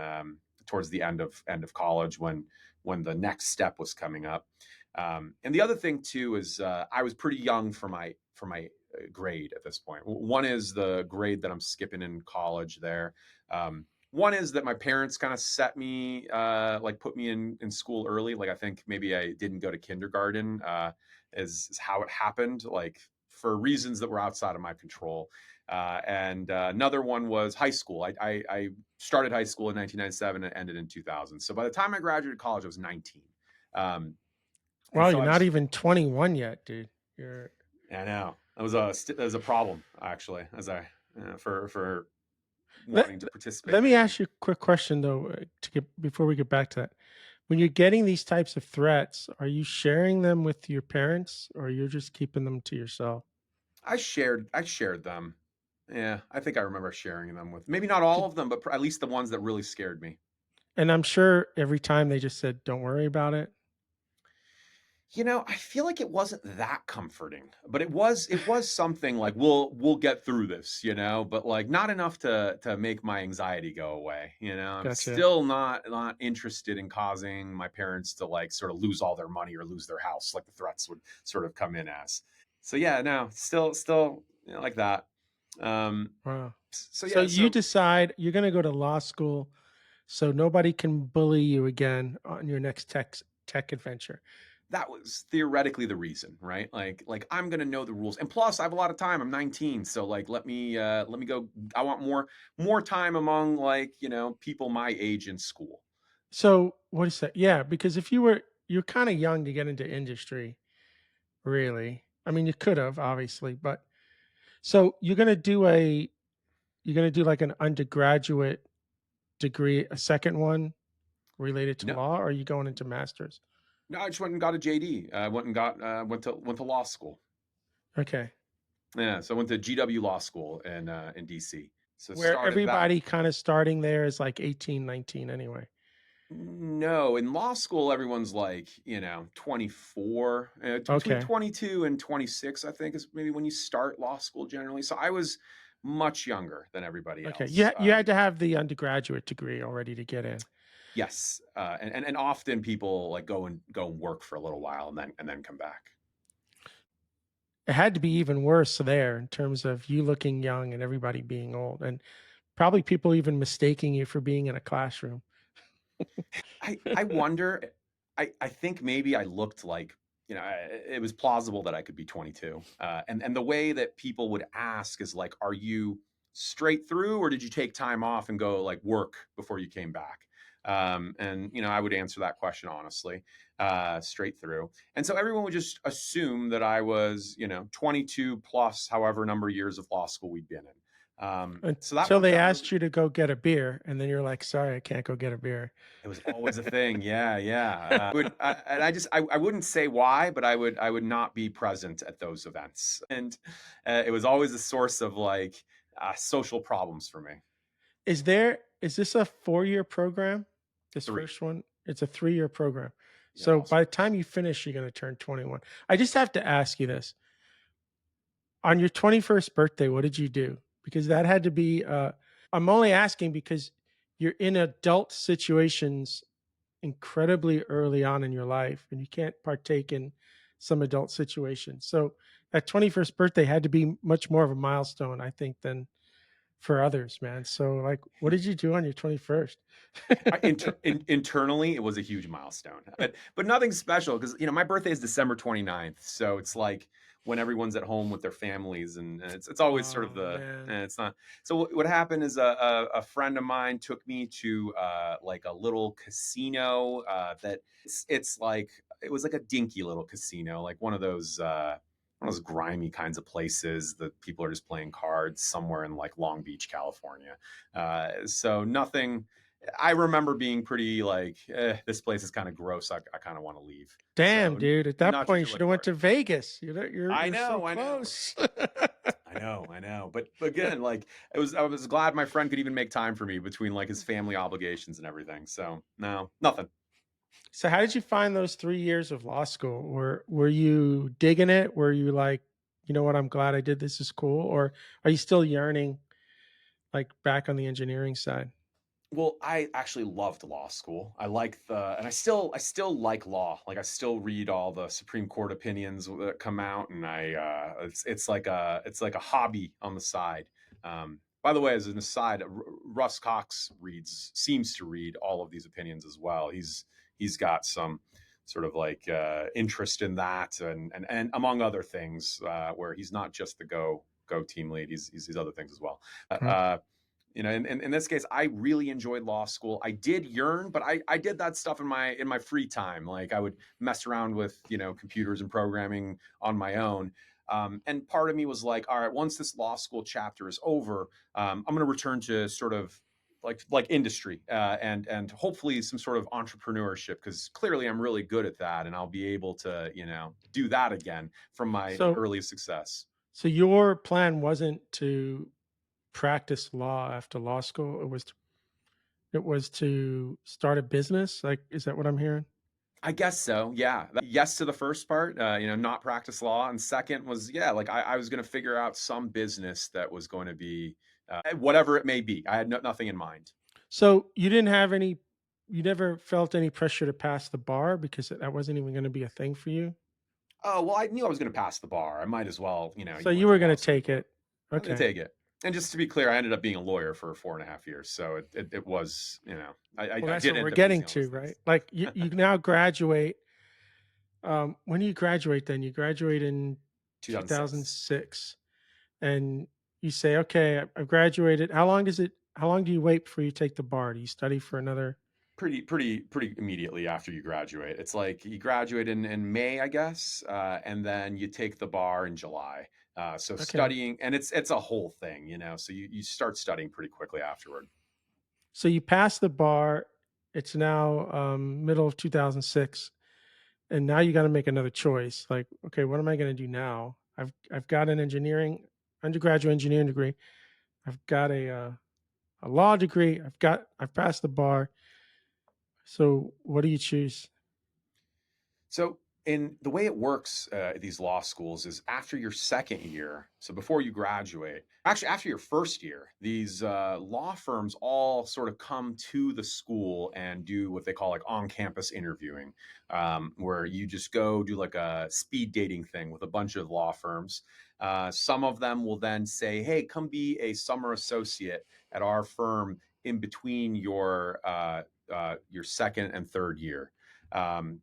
towards the end of college, when the next step was coming up. And the other thing too is I was pretty young for my grade at this point. One is the grade that I'm skipping in college there. One is that my parents kind of set me, like put me in school early. Like I think maybe I didn't go to kindergarten, is how it happened, like for reasons that were outside of my control. And another one was high school. I started high school in 1997 and ended in 2000. So by the time I graduated college, I was 19. Um, and Wow, so you're I not was, even 21 yet, dude. You're I know that was a problem actually, as I for let, wanting to participate let in me anything. ask you a quick question though, to get before we get back to that. When you're getting these types of threats, are you sharing them with your parents or you're just keeping them to yourself? I shared them. Yeah, I think I remember sharing them with maybe not all Did, of them, but at least the ones that really scared me. and I'm sure every time they just said, "Don't worry about it." I feel like it wasn't that comforting, but it was something like we'll get through this, but like not enough to make my anxiety go away. I'm Gotcha. still not interested in causing my parents to like sort of lose all their money or lose their house, like the threats would sort of come in as. So yeah, no, still like that. Um, Wow. so So yeah, you so decide you're going to go to law school so nobody can bully you again on your next tech adventure. that was theoretically the reason, right? Like I'm gonna know the rules, and plus I have a lot of time. I'm 19, so like let me go. I want more time among like people my age in school. So what is that? Yeah, because if you're kind of young to get into industry, really. I mean, you could have obviously, but so you're gonna do like an undergraduate degree, a second one related to No, law, or are you going into masters? no, I just went and got a JD. I went and got went to law school. Okay. Yeah, so I went to GW Law School in DC. So Where started that. everybody kind of starting there is like 18, 19 anyway. No, in law school, everyone's like, 24, between Okay. 22 and 26, I think is maybe when you start law school generally. So I was much younger than everybody Okay. else. You had to have the undergraduate degree already to get in. Yes, and often people like go and work for a little while and then come back. It had to be even worse there in terms of you looking young and everybody being old, and probably people even mistaking you for being in a classroom. I wonder. I think maybe I looked like, it was plausible that I could be 22. And the way that people would ask is like, "Are you straight through, or did you take time off and go like work before you came back?" And I would answer that question honestly, straight through. And so everyone would just assume that I was, 22 plus however number of years of law school we'd been in. So that Until worked they out asked really. you to go get a beer, and then you're like, "Sorry, I can't go get a beer." It was always a thing. Yeah, yeah. And I wouldn't say why, but I would not be present at those events, and it was always a source of like social problems for me. Is this a 4-year program? This 3. first one? It's a 3-year program. Yeah, So law by the school. time you finish, you're gonna turn 21. I just have to ask you this. On your 21st birthday, what did you do? Because that had to be I'm only asking because you're in adult situations incredibly early on in your life and you can't partake in some adult situations. So that 21st birthday had to be much more of a milestone, I think, than for others, man. So like what did you do on your 21st? Internally, it was a huge milestone, but nothing special because my birthday is December 29th, so it's like when everyone's at home with their families, and it's always sort of Oh the. man. And it's not. So what happened is a friend of mine took me to like a little casino that it's like it was like a dinky little casino, like one of those grimy kinds of places that people are just playing cards somewhere in like Long Beach, California. So nothing. I remember being pretty like, this place is kind of gross. I kind of want to leave. Damn, So dude. At that not point you usually should like a have went party. to Vegas. I You're so know, I know, close. I know, I know. But again, like I was glad my friend could even make time for me between like his family obligations and everything. So no, nothing. So how did you find those 3 years of law school? Were you digging it? Were you like, you know what, I'm glad I did this is cool? Or are you still yearning like back on the engineering side? Well, I actually loved law school. I like and I still like law. Like I still read all the Supreme Court opinions that come out, and it's like a hobby on the side. By the way, as an aside, Russ Cox seems to read all of these opinions as well. He's got some sort of like interest in that, and among other things, where he's not just the Go team lead. He's these other things as well. Huh? In this case, I really enjoyed law school. I did yearn, but I did that stuff in my free time. Like I would mess around with computers and programming on my own. And part of me was like, all right, once this law school chapter is over, I'm going to return to sort of like industry, and hopefully some sort of entrepreneurship, because clearly I'm really good at that, and I'll be able to do that again from my So early success. so your plan wasn't to practice law after law school. It was to start a business. Like, is that what I'm hearing? I guess so. Yeah. Yes to the first part, not practice law. And second was, yeah, like I was going to figure out some business that was going to be whatever it may be. I had nothing in mind. So you didn't have any you never felt any pressure to pass the bar because that wasn't even going to be a thing for you? Oh, well, I knew I was going to pass the bar. I might as well, So you you went to were going law to school take for. it. I'm going to Okay. take it. And just to be clear, I ended up being a lawyer for 4.5 years. So it was, Well, I that's did what we're end up getting using all those to, right? things. Like you now graduate. When do you graduate then? You graduate in 2006. 2006 and you say, okay, I've graduated. How long do you wait before you take the bar? Do you study for another? Pretty immediately after you graduate. It's like you graduate in May, I guess, and then you take the bar in July. So Okay. studying, and it's a whole thing, so you start studying pretty quickly afterward. So you pass the bar. It's now middle of 2006. And now you got to make another choice. Like, okay, what am I going to do now? I've got an undergraduate engineering degree. I've got a law degree. I've passed the bar. So what do you choose? So, in the way it works at these law schools is after your second year, so before you graduate, actually after your first year, these law firms all sort of come to the school and do what they call like on-campus interviewing, where you just go do like a speed dating thing with a bunch of law firms. Some of them will then say, "Hey, come be a summer associate at our firm in between your second and third year."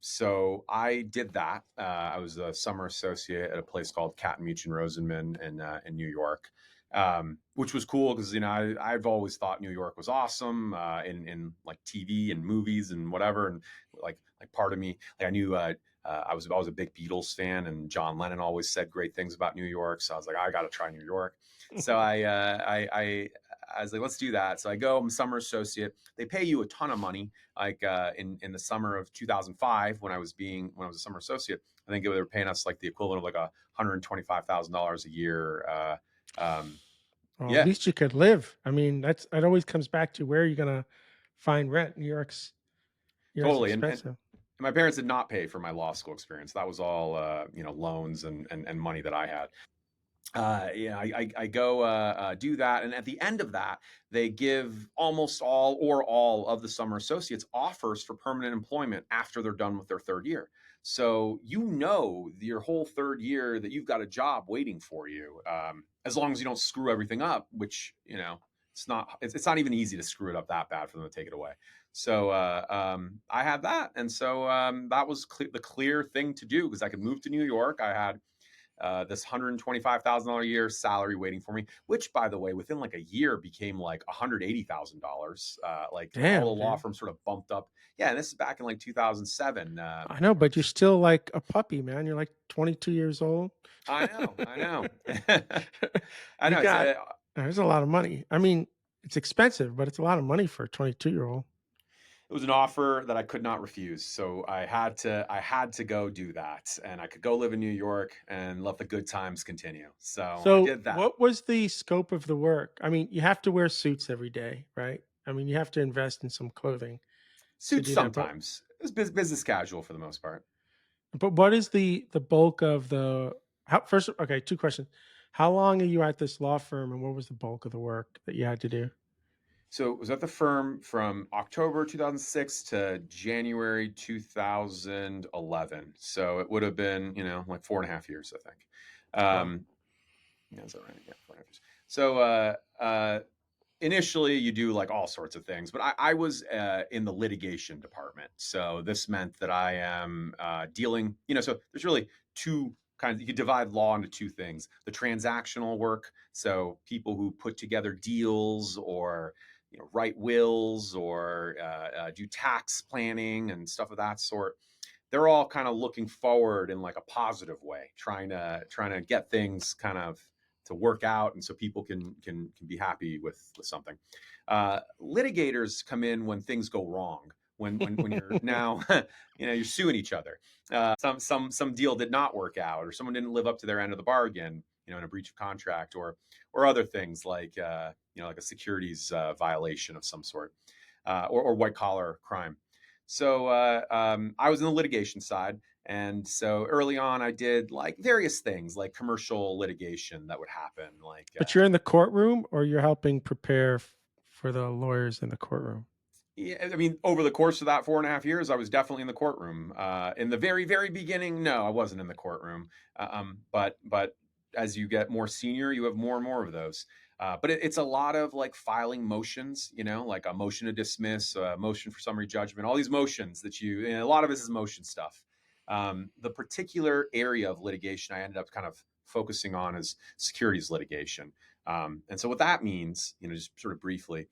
So I did that. I was a summer associate at a place called Kattenmuch and Rosenman in New York, which was cool because I've always thought New York was awesome in like TV and movies and whatever, and like part of me, like I knew. I was a big Beatles fan, and John Lennon always said great things about New York. So I was like, I got to try New York. So I was like, let's do that. So I go. I'm a summer associate. They pay you a ton of money like in the summer of 2005 when I was a summer associate. I think they were paying us like the equivalent of like $125,000 a year. Um, Well, at yeah, least you could live. I mean, it always comes back to where you're gonna find rent. New York's totally. And expensive. my parents did not pay for my law school experience. That was all loans and money that I had. I go do that, and at the end of that, they give almost all of the summer associates offers for permanent employment after they're done with their third year. So your whole third year that you've got a job waiting for you, as long as you don't screw everything up, which it's not even easy to screw it up that bad for them to take it away. So I had that, and so that was the clear thing to do because I could move to New York. I had this $125,000 a year salary waiting for me, which, by the way, within like a year became like $180,000. Like all Damn, the law dude. firms sort of bumped up. Yeah, and this is back in like 2007. I know, Or but you're still like a puppy, man. You're like 22 years old. I know. I You know. It's got There's a lot of money. I mean, it's expensive, but it's a lot of money for a 22-year-old. it was an offer that I could not refuse. So I had to go do that, and I could go live in New York and let the good times continue. So I So, did that. what was the scope of the work? I mean, you have to wear suits every day, right? I mean, you have to invest in some clothing to Suits do that. But sometimes. It was business casual for the most part. what is the bulk of the how first okay, two questions. How long are you at this law firm and what was the bulk of the work that you had to do? So it was at the firm from October 2006 to January 2011. So it would have been, like 4.5 years, I think. Wow. Yeah, is that right? Yeah, 4.5 years. So initially you do like all sorts of things, but I was in the litigation department. So this meant that I am dealing, so there's really two kinds. You could divide law into two things: the transactional work, so people who put together deals or write wills or do tax planning and stuff of that sort. They're all kind of looking forward in like a positive way, trying to get things kind of to work out, and so people can be happy with something. Litigators come in when things go wrong, when you're now you're suing each other. Some deal did not work out, or someone didn't live up to their end of the bargain, in a breach of contract, or other things like like a securities violation of some sort, or white collar crime. So I was in the litigation side. And so early on, I did like various things like commercial litigation that would happen. Like, But you're in the courtroom or you're helping prepare for the lawyers in the courtroom? yeah, I mean, over the course of that 4.5 years, I was definitely in the courtroom. In the very, very beginning, no, I wasn't in the courtroom. But as you get more senior, you have more and more of those. But it's a lot of like filing motions, like a motion to dismiss, a motion for summary judgment, all these motions a lot of this is motion stuff. The particular area of litigation I ended up kind of focusing on is securities litigation. And so what that means, just sort of briefly,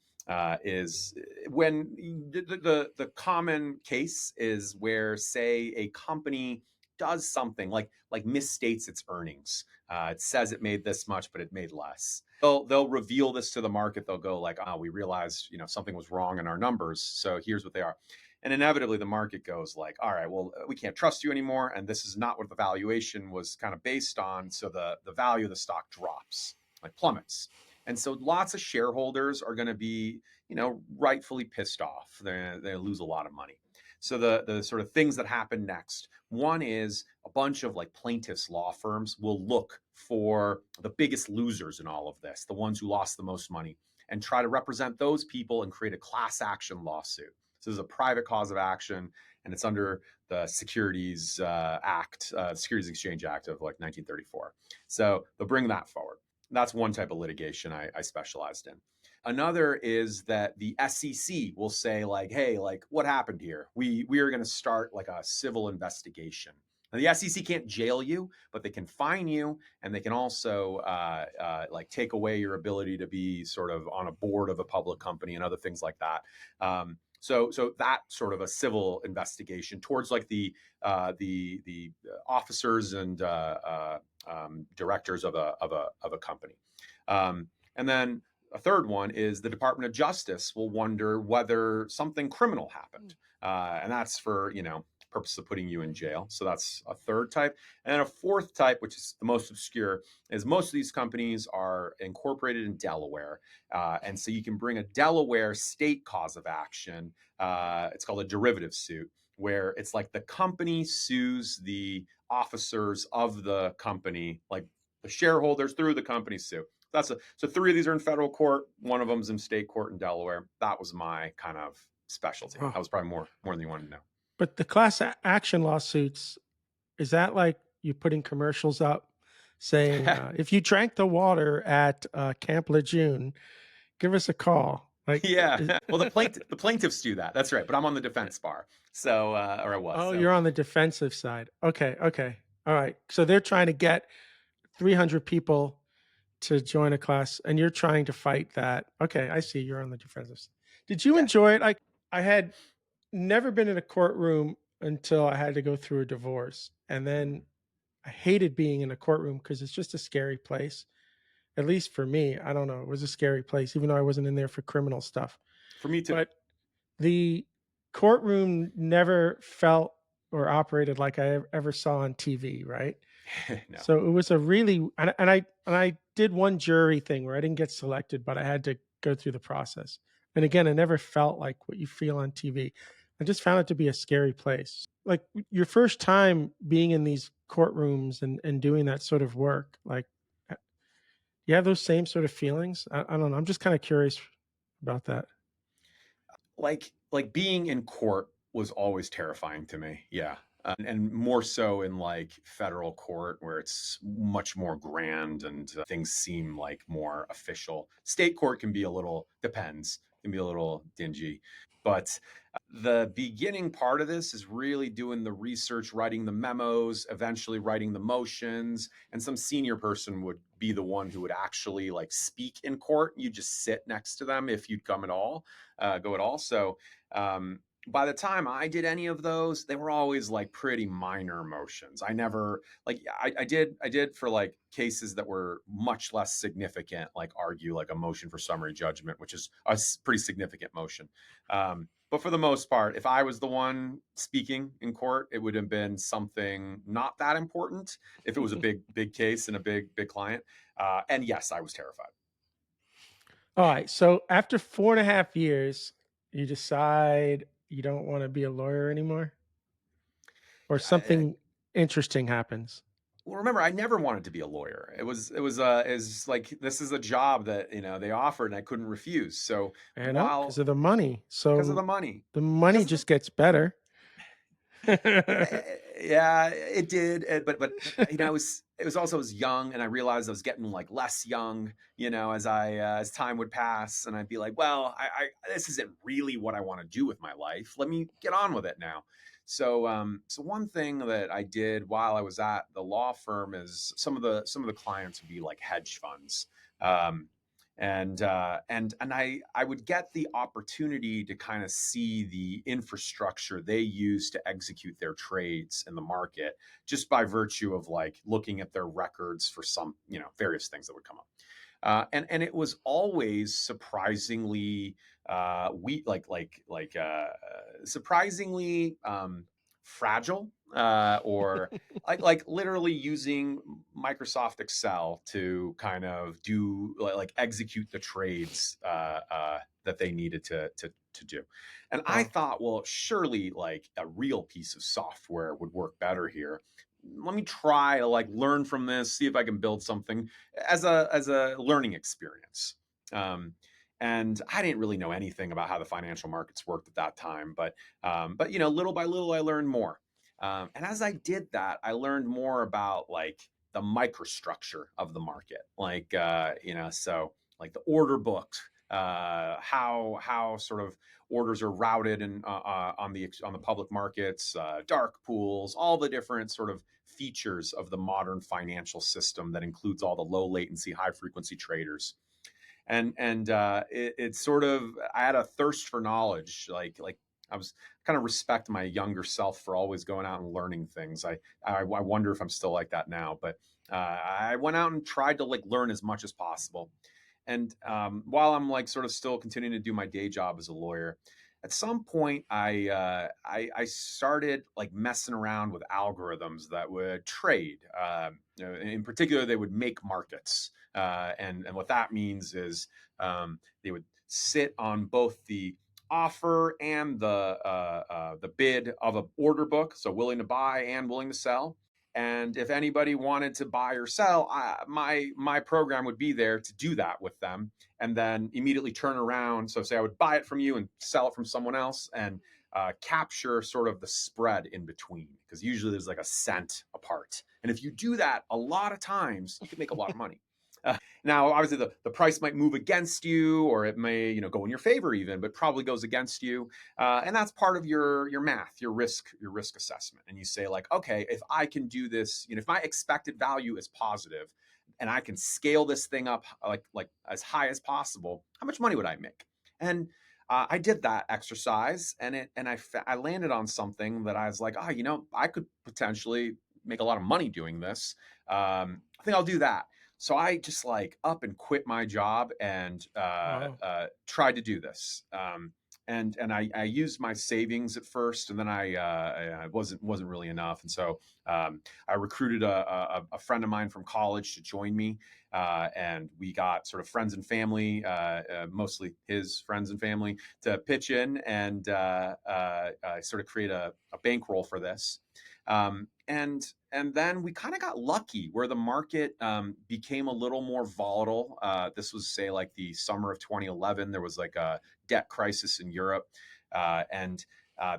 is when the common case is where, say, a company does something like misstates its earnings. It says it made this much, but it made less. They'll reveal this to the market. They'll go like, "Oh, we realized something was wrong in our numbers, so here's what they are." And inevitably, the market goes like, "All right, well, we can't trust you anymore, and this is not what the valuation was kind of based on." So the value of the stock drops, like plummets. And so lots of shareholders are going to be, rightfully pissed off. They lose a lot of money. So the sort of things that happen next, one is a bunch of like plaintiffs law firms will look for the biggest losers in all of this, the ones who lost the most money, and try to represent those people and create a class action lawsuit. So this is a private cause of action, and it's under the Securities Act, Securities Exchange Act of like 1934. So they'll bring that forward. That's one type of litigation I specialized in. Another is that the SEC will say like, hey, like what happened here? We are going to start like a civil investigation. Now, the SEC can't jail you, but they can fine you, and they can also like take away your ability to be sort of on a board of a public company and other things like that. So that sort of a civil investigation towards like the officers and directors of a company. And then a third one is the Department of Justice will wonder whether something criminal happened. And that's for, purpose of putting you in jail. So that's a third type. And then a fourth type, which is the most obscure, is most of these companies are incorporated in Delaware. And so you can bring a Delaware state cause of action. It's called a derivative suit, where it's like the company sues the officers of the company, like the shareholders through the company sue. So three of these are in federal court. One of them's in state court in Delaware. That was my kind of specialty. Wow. That was probably more than you wanted to know. But the class action lawsuits, is that like you putting commercials up saying, if you drank the water at Camp Lejeune, give us a call? Like, Yeah. Well, the plaintiffs do that. That's right. But I'm on the defense bar. So, or I was. oh, So you're on the defensive side. Okay. Okay. All right. So they're trying to get 300 people to join a class and you're trying to fight that. Okay. I see. You're on the defensive side. Did you yeah. enjoy it? Like, I had never been in a courtroom until I had to go through a divorce. And then I hated being in a courtroom because it's just a scary place. At least for me, I don't know. It was a scary place, even though I wasn't in there for criminal stuff. For me too. But the courtroom never felt or operated like I ever saw on TV, right? No. So it was a really and I did one jury thing where I didn't get selected, but I had to go through the process. And again, I never felt like what you feel on TV. I just found it to be a scary place. Like your first time being in these courtrooms and doing that sort of work, like you have those same sort of feelings. I don't know. I'm just kind of curious about that. Like being in court was always terrifying to me. Yeah. And more so in like federal court where it's much more grand and things seem like more official. State court can be depends, can be a little dingy. But the beginning part of this is really doing the research, writing the memos, eventually writing the motions, and some senior person would be the one who would actually like speak in court. You just sit next to them if you'd come at all, go at all. So by the time I did any of those, they were always like pretty minor motions. I never like I did for like cases that were much less significant, like argue like a motion for summary judgment, which is a pretty significant motion. But for the most part, if I was the one speaking in court, it would have been something not that important. If it was a big case and a big client, and yes, I was terrified. All right. So after 4.5 years, you decide you don't want to be a lawyer anymore, or I, something interesting happens. Well, remember, I never wanted to be a lawyer. Is like this is a job that they offered and I couldn't refuse. So I know because while of the money. because of the So money, the money because of the just gets better. yeah, it did. But it was also I was young, and I realized I was getting like less young, as time would pass, and I'd be like, well, I this isn't really what I want to do with my life. Let me get on with it now. So one thing that I did while I was at the law firm is some of the clients would be like hedge funds. Um, and I would get the opportunity to kind of see the infrastructure they use to execute their trades in the market just by virtue of like looking at their records for some various things that would come up. And it was always surprisingly surprisingly fragile, or like literally using Microsoft Excel to kind of do like execute the trades that they needed to do. And I Wow. thought, well, surely like a real piece of software would work better here. Let me try to like learn from this, see if I can build something as a learning experience. Um, and I didn't really know anything about how the financial markets worked at that time, but you know, little by little, I learned more. And as I did that, I learned more about like the microstructure of the market, like you know, so like the order book, how sort of orders are routed and on the public markets, dark pools, all the different sort of features of the modern financial system that includes all the low latency, high frequency traders. It's sort of, I had a thirst for knowledge, like I was kind of respect my younger self for always going out and learning things. I wonder if I'm still like that now, but I went out and tried to like learn as much as possible. And while I'm like sort of still continuing to do my day job as a lawyer, at some point I started like messing around with algorithms that would trade. You know, in particular, they would make markets, and what that means is they would sit on both the offer and the bid of an order book, so willing to buy and willing to sell. And if anybody wanted to buy or sell, my program would be there to do that with them, and then immediately turn around. So say I would buy it from you and sell it from someone else, and capture sort of the spread in between, because usually there's like a cent apart. And if you do that a lot of times, you can make a lot of money. Now, obviously, the price might move against you, or it may, you know, go in your favor even, but probably goes against you. And that's part of your math, your risk assessment. And you say like, okay, if I can do this, you know, if my expected value is positive, and I can scale this thing up like as high as possible, how much money would I make? And I did that exercise, and I landed on something that I was like, oh, you know, I could potentially make a lot of money doing this. I think I'll do that. So I just like up and quit my job and Wow. tried to do this. I used my savings at first, and then I wasn't really enough, and so I recruited a friend of mine from college to join me, and we got sort of friends and family, mostly his friends and family, to pitch in and sort of create a bankroll for this. And then we kind of got lucky where the market became a little more volatile. This was, say, like the summer of 2011. There was like a debt crisis in Europe, and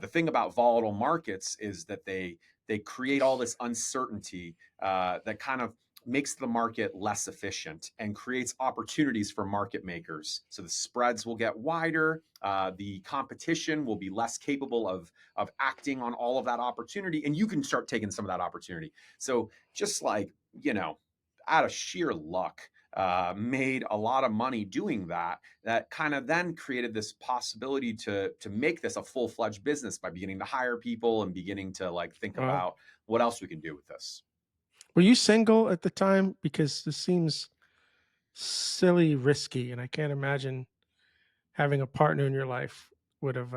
the thing about volatile markets is that they create all this uncertainty that kind of makes the market less efficient and creates opportunities for market makers. So the spreads will get wider. The competition will be less capable of acting on all of that opportunity, and you can start taking some of that opportunity. So just like, you know, out of sheer luck, made a lot of money doing that. That kind of then created this possibility to make this a full fledged business by beginning to hire people and beginning to like think Wow. about what else we can do with this. Were you single at the time? Because this seems silly risky, and I can't imagine having a partner in your life would have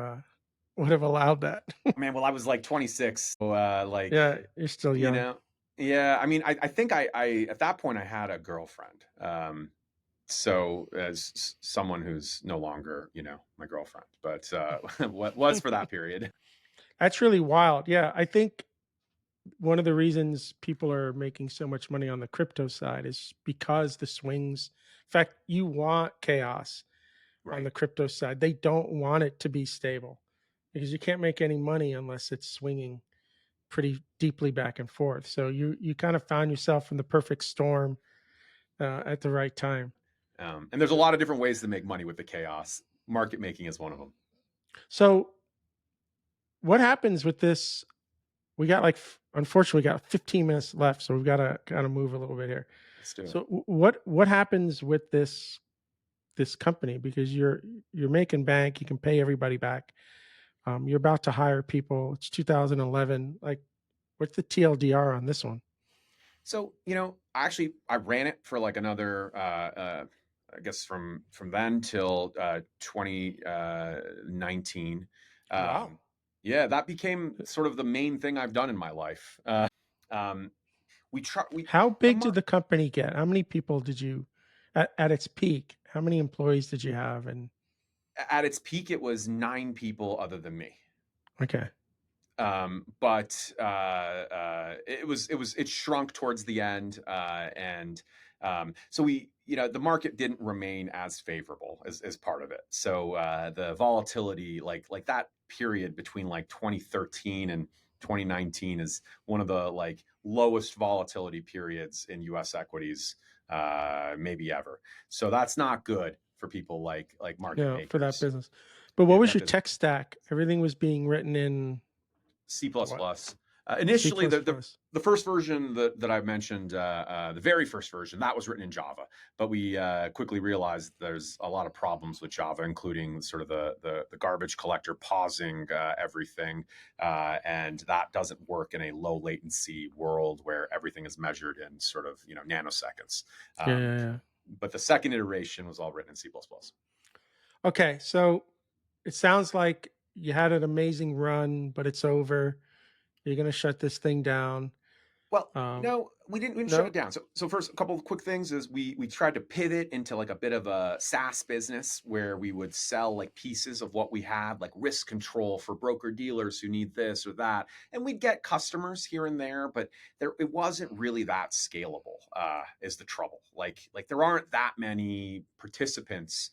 would have allowed that. Man, well, I was like 26, so like, Yeah, you're still you young. know, yeah. I mean, I think I at that point I had a girlfriend. So as someone who's no longer, you know, my girlfriend, but what was for that period. That's really wild. Yeah, I think one of the reasons people are making so much money on the crypto side is because the swings. In fact, you want chaos on Right. the crypto side. They don't want it to be stable because you can't make any money unless it's swinging pretty deeply back and forth. So you kind of found yourself in the perfect storm at the right time. And there's a lot of different ways to make money with the chaos. Market making is one of them. So what happens with this? We got like, unfortunately, we got 15 minutes left, so we've got to kind of move a little bit here. Let's do it. So what happens with this company? Because you're making bank, you can pay everybody back. You're about to hire people. It's 2011. Like, what's the TLDR on this one? So, you know, actually, I ran it for like another, I guess from then till 2019. Wow. Yeah, that became sort of the main thing I've done in my life. Um, we try we How the big did mar- the company get? How many people did you at its peak? How many employees did you have? And at its peak, it was 9 people other than me. okay, But it shrunk towards the end, and so the market didn't remain as favorable as part of it. So the volatility, like that period between like 2013 and 2019, is one of the like lowest volatility periods in U.S. equities, maybe ever. So that's not good for people like market for that makers. business. But Yeah, what for was that your business. tech stack? Everything was being written in C++. what? C++. Initially, the first version that I mentioned, the very first version, that was written in Java. But we quickly realized there's a lot of problems with Java, including sort of the garbage collector pausing everything, and that doesn't work in a low latency world where everything is measured in sort of nanoseconds. Yeah, Um, yeah, yeah. but the second iteration was all written in C++. Okay, so it sounds like you had an amazing run, but it's over. You're gonna shut this thing down. Well, Um, no, we didn't shut no, it down. So first, a couple of quick things is we tried to pivot into like a bit of a SaaS business where we would sell like pieces of what we had, like risk control for broker dealers who need this or that, and we'd get customers here and there, but it wasn't really that scalable. Is the trouble? Like there aren't that many participants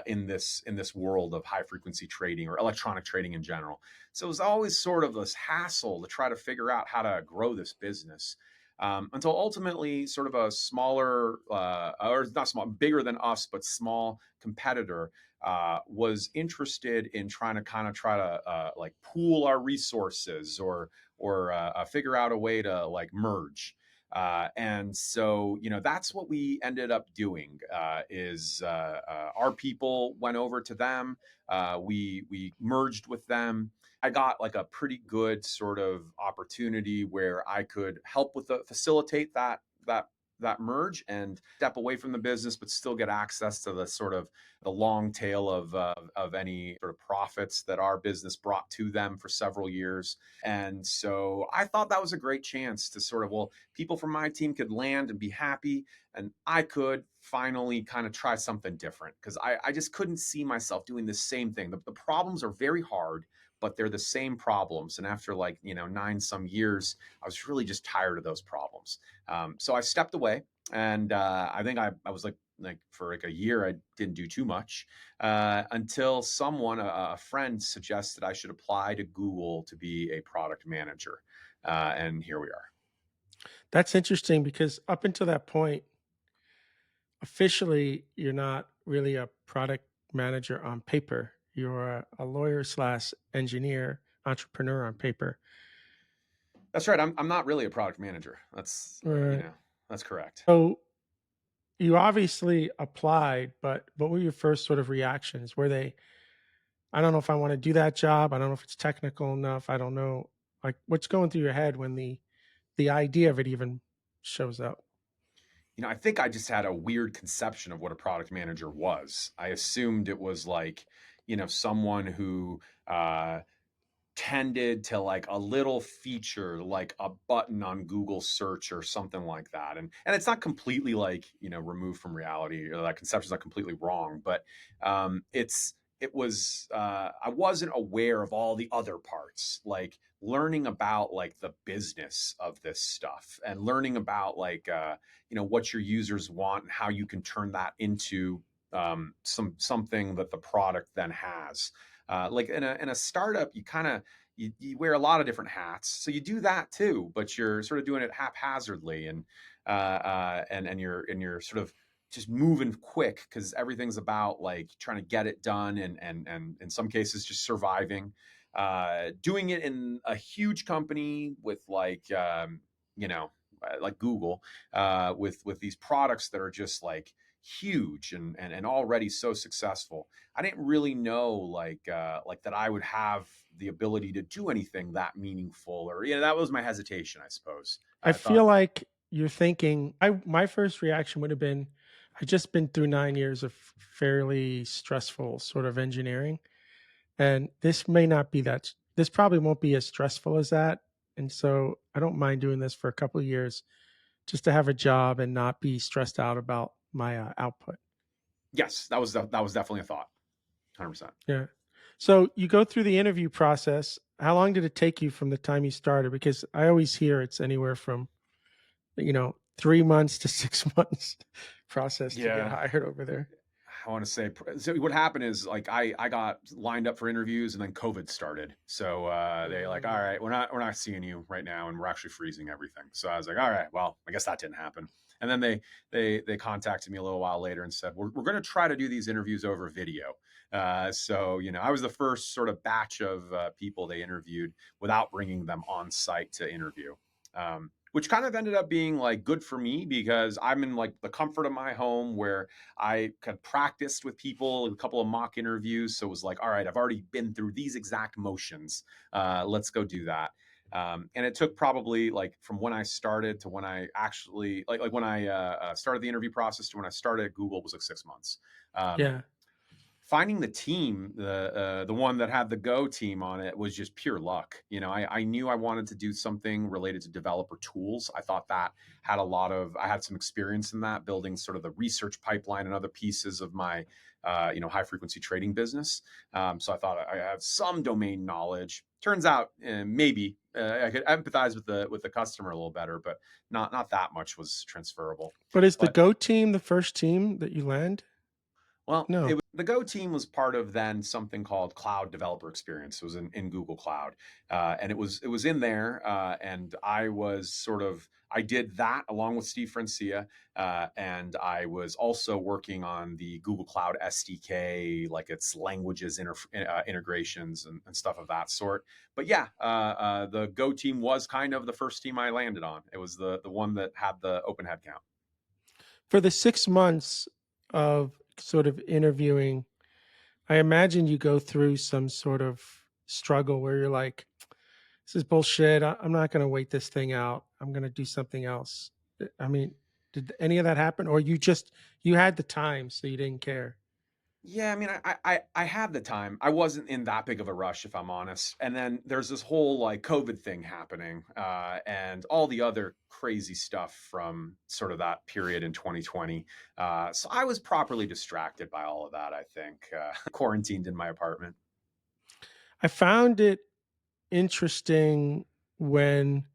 in this world of high frequency trading or electronic trading in general. So it was always sort of this hassle to try to figure out how to grow this business. Until ultimately, sort of a smaller, or not small, bigger than us, but small competitor was interested in trying to try to like pool our resources or figure out a way to like merge. And so, that's what we ended up doing. Our people went over to them. We merged with them. I got like a pretty good sort of opportunity where I could help with facilitate that merge and step away from the business, but still get access to the sort of the long tail of any sort of profits that our business brought to them for several years. And so I thought that was a great chance to sort of, well, people from my team could land and be happy, and I could finally kind of try something different because I just couldn't see myself doing the same thing. The problems are very hard, but they're the same problems. And after like, 9 some years, I was really just tired of those problems. So I stepped away, and I think I was like for like a year, I didn't do too much until a friend suggested I should apply to Google to be a product manager. And here we are. that's interesting because up until that point, officially, you're not really a product manager on paper. You're a lawyer slash engineer, entrepreneur on paper. That's right. I'm not really a product manager. Right. That's correct. So you obviously applied, but what were your first sort of reactions? Were they, I don't know if I want to do that job. I don't know if it's technical enough. I don't know. Like what's going through your head when the idea of it even shows up? I think I just had a weird conception of what a product manager was. I assumed it was like, someone who tended to like a little feature like a button on Google search or something like that. And it's not completely like, removed from reality, or that conception is not completely wrong, but I wasn't aware of all the other parts, like learning about like the business of this stuff and learning about like what your users want and how you can turn that into something that the product then has. Like in a startup, you wear a lot of different hats, so you do that too, but you're sort of doing it haphazardly, and you're sort of just moving quick because everything's about like trying to get it done, and in some cases just surviving. Doing it in a huge company with like Google, with these products that are just like huge and already so successful. I didn't really know like that I would have the ability to do anything that meaningful, or that was my hesitation, I suppose. I I thought, feel like you're thinking I my first reaction would have been I just been through 9 years of fairly stressful sort of engineering and this may not be this probably won't be as stressful as that. And so I don't mind doing this for a couple of years just to have a job and not be stressed out about my output. Yes, that was definitely a thought. 100%. Yeah. So you go through the interview process. How long did it take you from the time you started? Because I always hear it's anywhere from, 3 months to 6 months process to get Yeah. hired over there. I want to say so. What happened is like I got lined up for interviews and then COVID started. So they like, all Mm, right, we're not seeing you right now, and we're actually freezing everything. So I was like, all right, well, I guess that didn't happen. And then they contacted me a little while later and said we're going to try to do these interviews over video. So I was the first sort of batch of people they interviewed without bringing them on site to interview. Which kind of ended up being like good for me because I'm in like the comfort of my home where I had practiced with people, a couple of mock interviews. So it was like, all right, I've already been through these exact motions. Let's go do that. And it took probably like from when I started to when I actually like when I started the interview process to when I started at Google was like 6 months. Um, yeah. Finding the team, the one that had the Go team on it was just pure luck. I knew I wanted to do something related to developer tools. I thought that I had some experience in that, building sort of the research pipeline and other pieces of my high frequency trading business. So I thought I have some domain knowledge. Turns out maybe I could empathize with the customer a little better, but not that much was transferable. But is the But Go team the first team that you land? well, No. the Go team was part of then something called Cloud Developer Experience. It was in Google Cloud, and it was in there, and I did that along with Steve Francia, and I was also working on the Google Cloud SDK, like its languages integrations and stuff of that sort. But yeah, the Go team was kind of the first team I landed on. It was the one that had the open headcount. For the 6 months of sort of interviewing, I imagine you go through some sort of struggle where you're like, this is bullshit. I'm not going to wait this thing out. I'm going to do something else. I mean, did any of that happen? Or you had the time, so you didn't care? Yeah, I mean, I had the time. I wasn't in that big of a rush, if I'm honest. And then there's this whole like COVID thing happening, and all the other crazy stuff from sort of that period in 2020. So I was properly distracted by all of that. I think quarantined in my apartment. I found it interesting when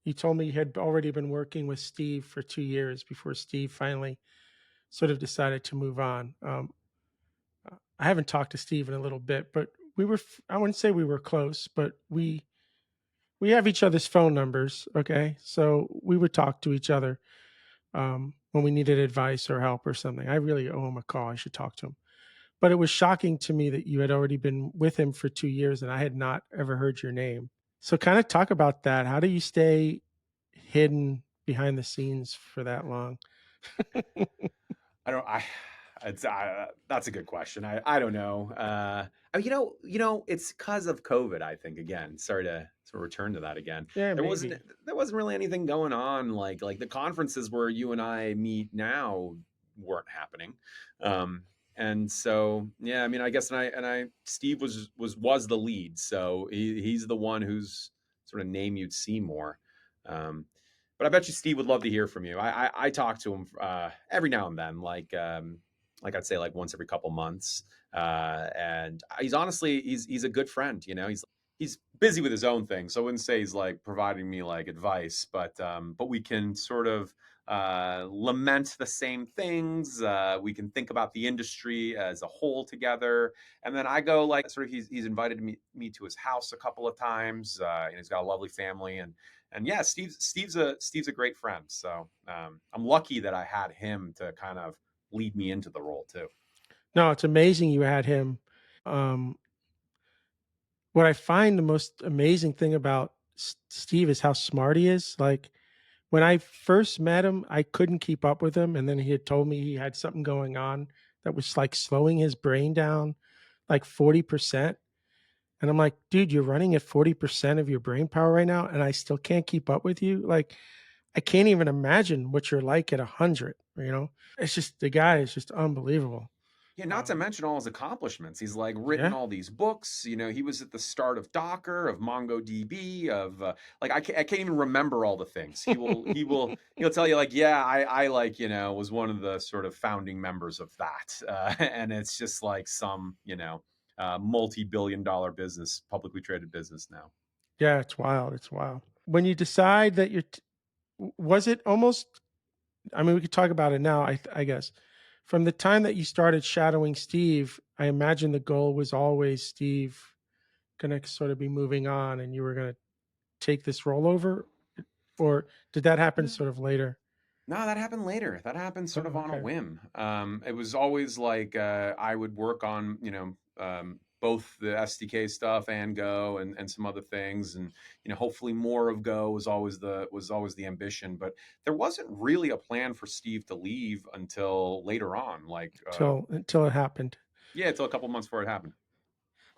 you told me you had already been working with Steve for 2 years before Steve finally sort of decided to move on. I haven't talked to Steve in a little bit, but I wouldn't say we were close, but we have each other's phone numbers. Okay. So we would talk to each other when we needed advice or help or something. I really owe him a call. I should talk to him. But it was shocking to me that you had already been with him for 2 years and I had not ever heard your name. So, kind of talk about that. How do you stay hidden behind the scenes for that long? I don't. That's a good question. I don't know. It's because of COVID. I think again. Sorry to sort of return to that again. Yeah, There wasn't maybe. there wasn't really anything going on. Like the conferences where you and I meet now weren't happening. Um, and so yeah, I mean, I guess and I Steve was the lead, so he's the one who's sort of name you'd see more. Um, but I bet you Steve would love to hear from you. I talk to him every now and then, like I'd say like once every couple months. And he's a good friend. He's busy with his own thing, so I wouldn't say he's like providing me like advice, but we can sort of lament the same things. We can think about the industry as a whole together, and then I go like sort of he's invited me to his house a couple of times. And he's got a lovely family, and yeah, Steve's a great friend. So I'm lucky that I had him to kind of lead me into the role too. No, it's amazing you had him. Um, what I find the most amazing thing about Steve is how smart he is. Like, when I first met him, I couldn't keep up with him, and then he had told me he had something going on that was, like, slowing his brain down, like, 40%, and I'm like, "Dude, you're running at 40% of your brain power right now, and I still can't keep up with you?" Like, I can't even imagine what you're like at 100, you know? It's just the guy is just unbelievable. Yeah, not to Um, mention all his accomplishments. He's like written yeah, all these books. He was at the start of Docker, of MongoDB, of like I can't even remember all the things. He'll tell you like, yeah, I like was one of the sort of founding members of that, and it's just like some multi-billion-dollar business, publicly traded business now. yeah, it's wild. It's wild. When you decide that was it almost? I mean, we could talk about it now. I guess from the time that you started shadowing Steve, I imagine the goal was always Steve going to sort of be moving on, and you were going to take this rollover, or did that happen sort of later? No, that happened later. That happened Oh, sort of on a okay. whim. It was always like I would work on, both the SDK stuff and Go and some other things, and hopefully more of Go was always the ambition. But there wasn't really a plan for Steve to leave until later on, like Until it happened. yeah, until a couple months before it happened.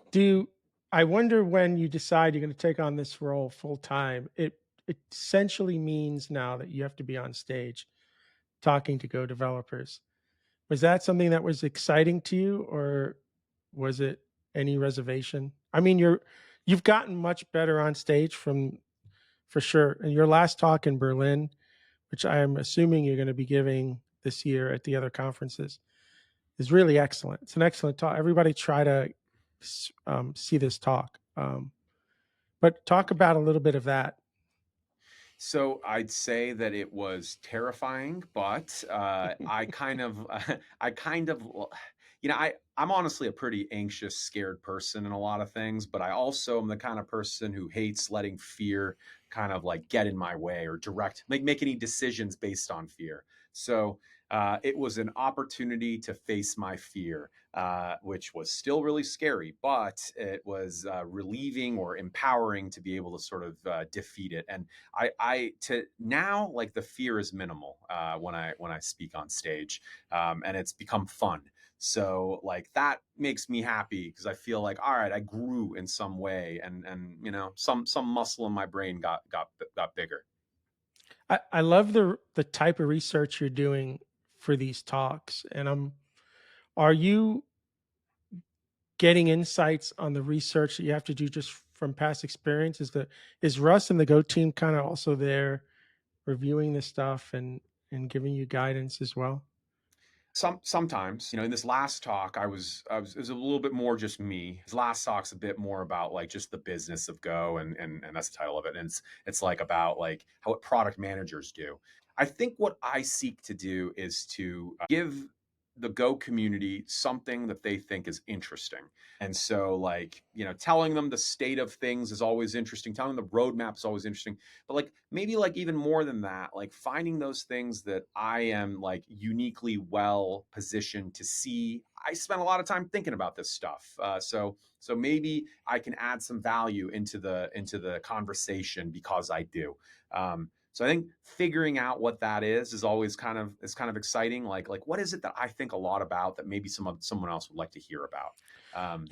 Do I wonder when you decide you're going to take on this role full time? It essentially means now that you have to be on stage talking to Go developers. Was that something that was exciting to you, or was it any reservation? I mean, you've gotten much better on stage from for sure. And your last talk in Berlin, which I'm assuming you're going to be giving this year at the other conferences, is really excellent. It's an excellent talk. Everybody try to see this talk. But talk about a little bit of that. So I'd say that it was terrifying, but I kind of, I kind of, I'm honestly a pretty anxious, scared person in a lot of things, but I also am the kind of person who hates letting fear kind of like get in my way or make any decisions based on fear. So it was an opportunity to face my fear, which was still really scary, but it was relieving or empowering to be able to sort of defeat it. And I to now like the fear is minimal when I speak on stage, and it's become fun. So like that makes me happy because I feel like all right, I grew in some way, and some muscle in my brain got bigger. I love the type of research you're doing for these talks, and are you getting insights on the research that you have to do just from past experience? Is Russ and the Go team kind of also there reviewing this stuff and giving you guidance as well? Sometimes, in this last talk, it was a little bit more just me. His last talk's a bit more about like just the business of Go, and that's the title of it. And it's like about like how what product managers do. I think what I seek to do is to give the Go community something that they think is interesting. And so like, telling them the state of things is always interesting. Telling them the roadmap is always interesting, but like maybe like even more than that, like finding those things that I am like uniquely well positioned to see. I spend a lot of time thinking about this stuff, so maybe I can add some value into the conversation because I do. So I think figuring out what that is always kind of exciting. Like what is it that I think a lot about that maybe someone else would like to hear about. Um,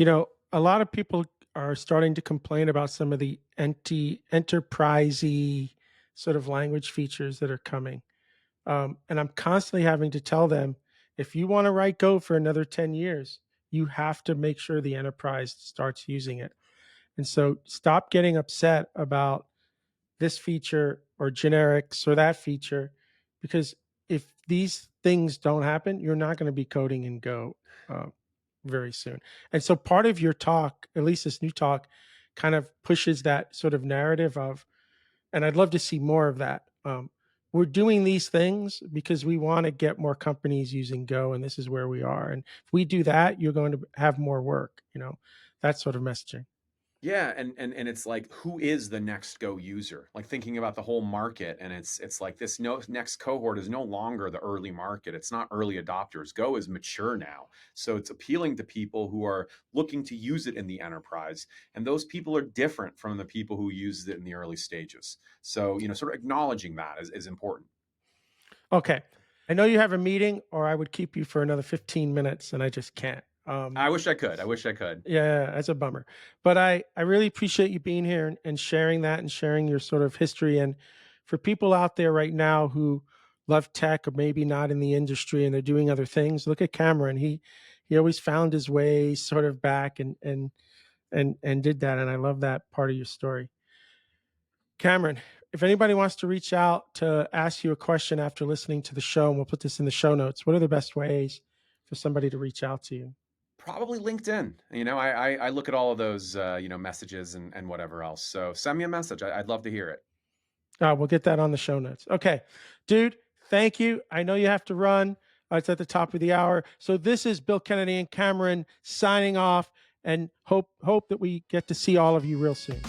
A lot of people are starting to complain about some of the enterprisey sort of language features that are coming. And I'm constantly having to tell them, if you want to write Go for another 10 years, you have to make sure the enterprise starts using it. And so stop getting upset about this feature or generics or that feature, because if these things don't happen, you're not going to be coding in Go uh, very soon. And so part of your talk, at least this new talk, kind of pushes that sort of narrative of, and I'd love to see more of that. We're doing these things because we want to get more companies using Go, and this is where we are. And if we do that, you're going to have more work. That sort of messaging. Yeah, and it's like who is the next Go user? Like thinking about the whole market, and it's like this no next cohort is no longer the early market. It's not early adopters. Go is mature now. So it's appealing to people who are looking to use it in the enterprise. And those people are different from the people who used it in the early stages. So, sort of acknowledging that is important. Okay, I know you have a meeting, or I would keep you for another 15 minutes, and I just can't. I wish I could. I wish I could. Yeah, that's a bummer. But I really appreciate you being here and sharing that and sharing your sort of history. And for people out there right now who love tech or maybe not in the industry and they're doing other things, look at Cameron. he always found his way sort of back and did that. And I love that part of your story. Cameron, if anybody wants to reach out to ask you a question after listening to the show, and we'll put this in the show notes, what are the best ways for somebody to reach out to you? Probably LinkedIn. I look at all of those messages and whatever else. So send me a message. I'd love to hear it. We'll get that on the show notes. Okay, dude, thank you. I know you have to run. It's at the top of the hour. So this is Bill Kennedy and Cameron signing off, and hope that we get to see all of you real soon.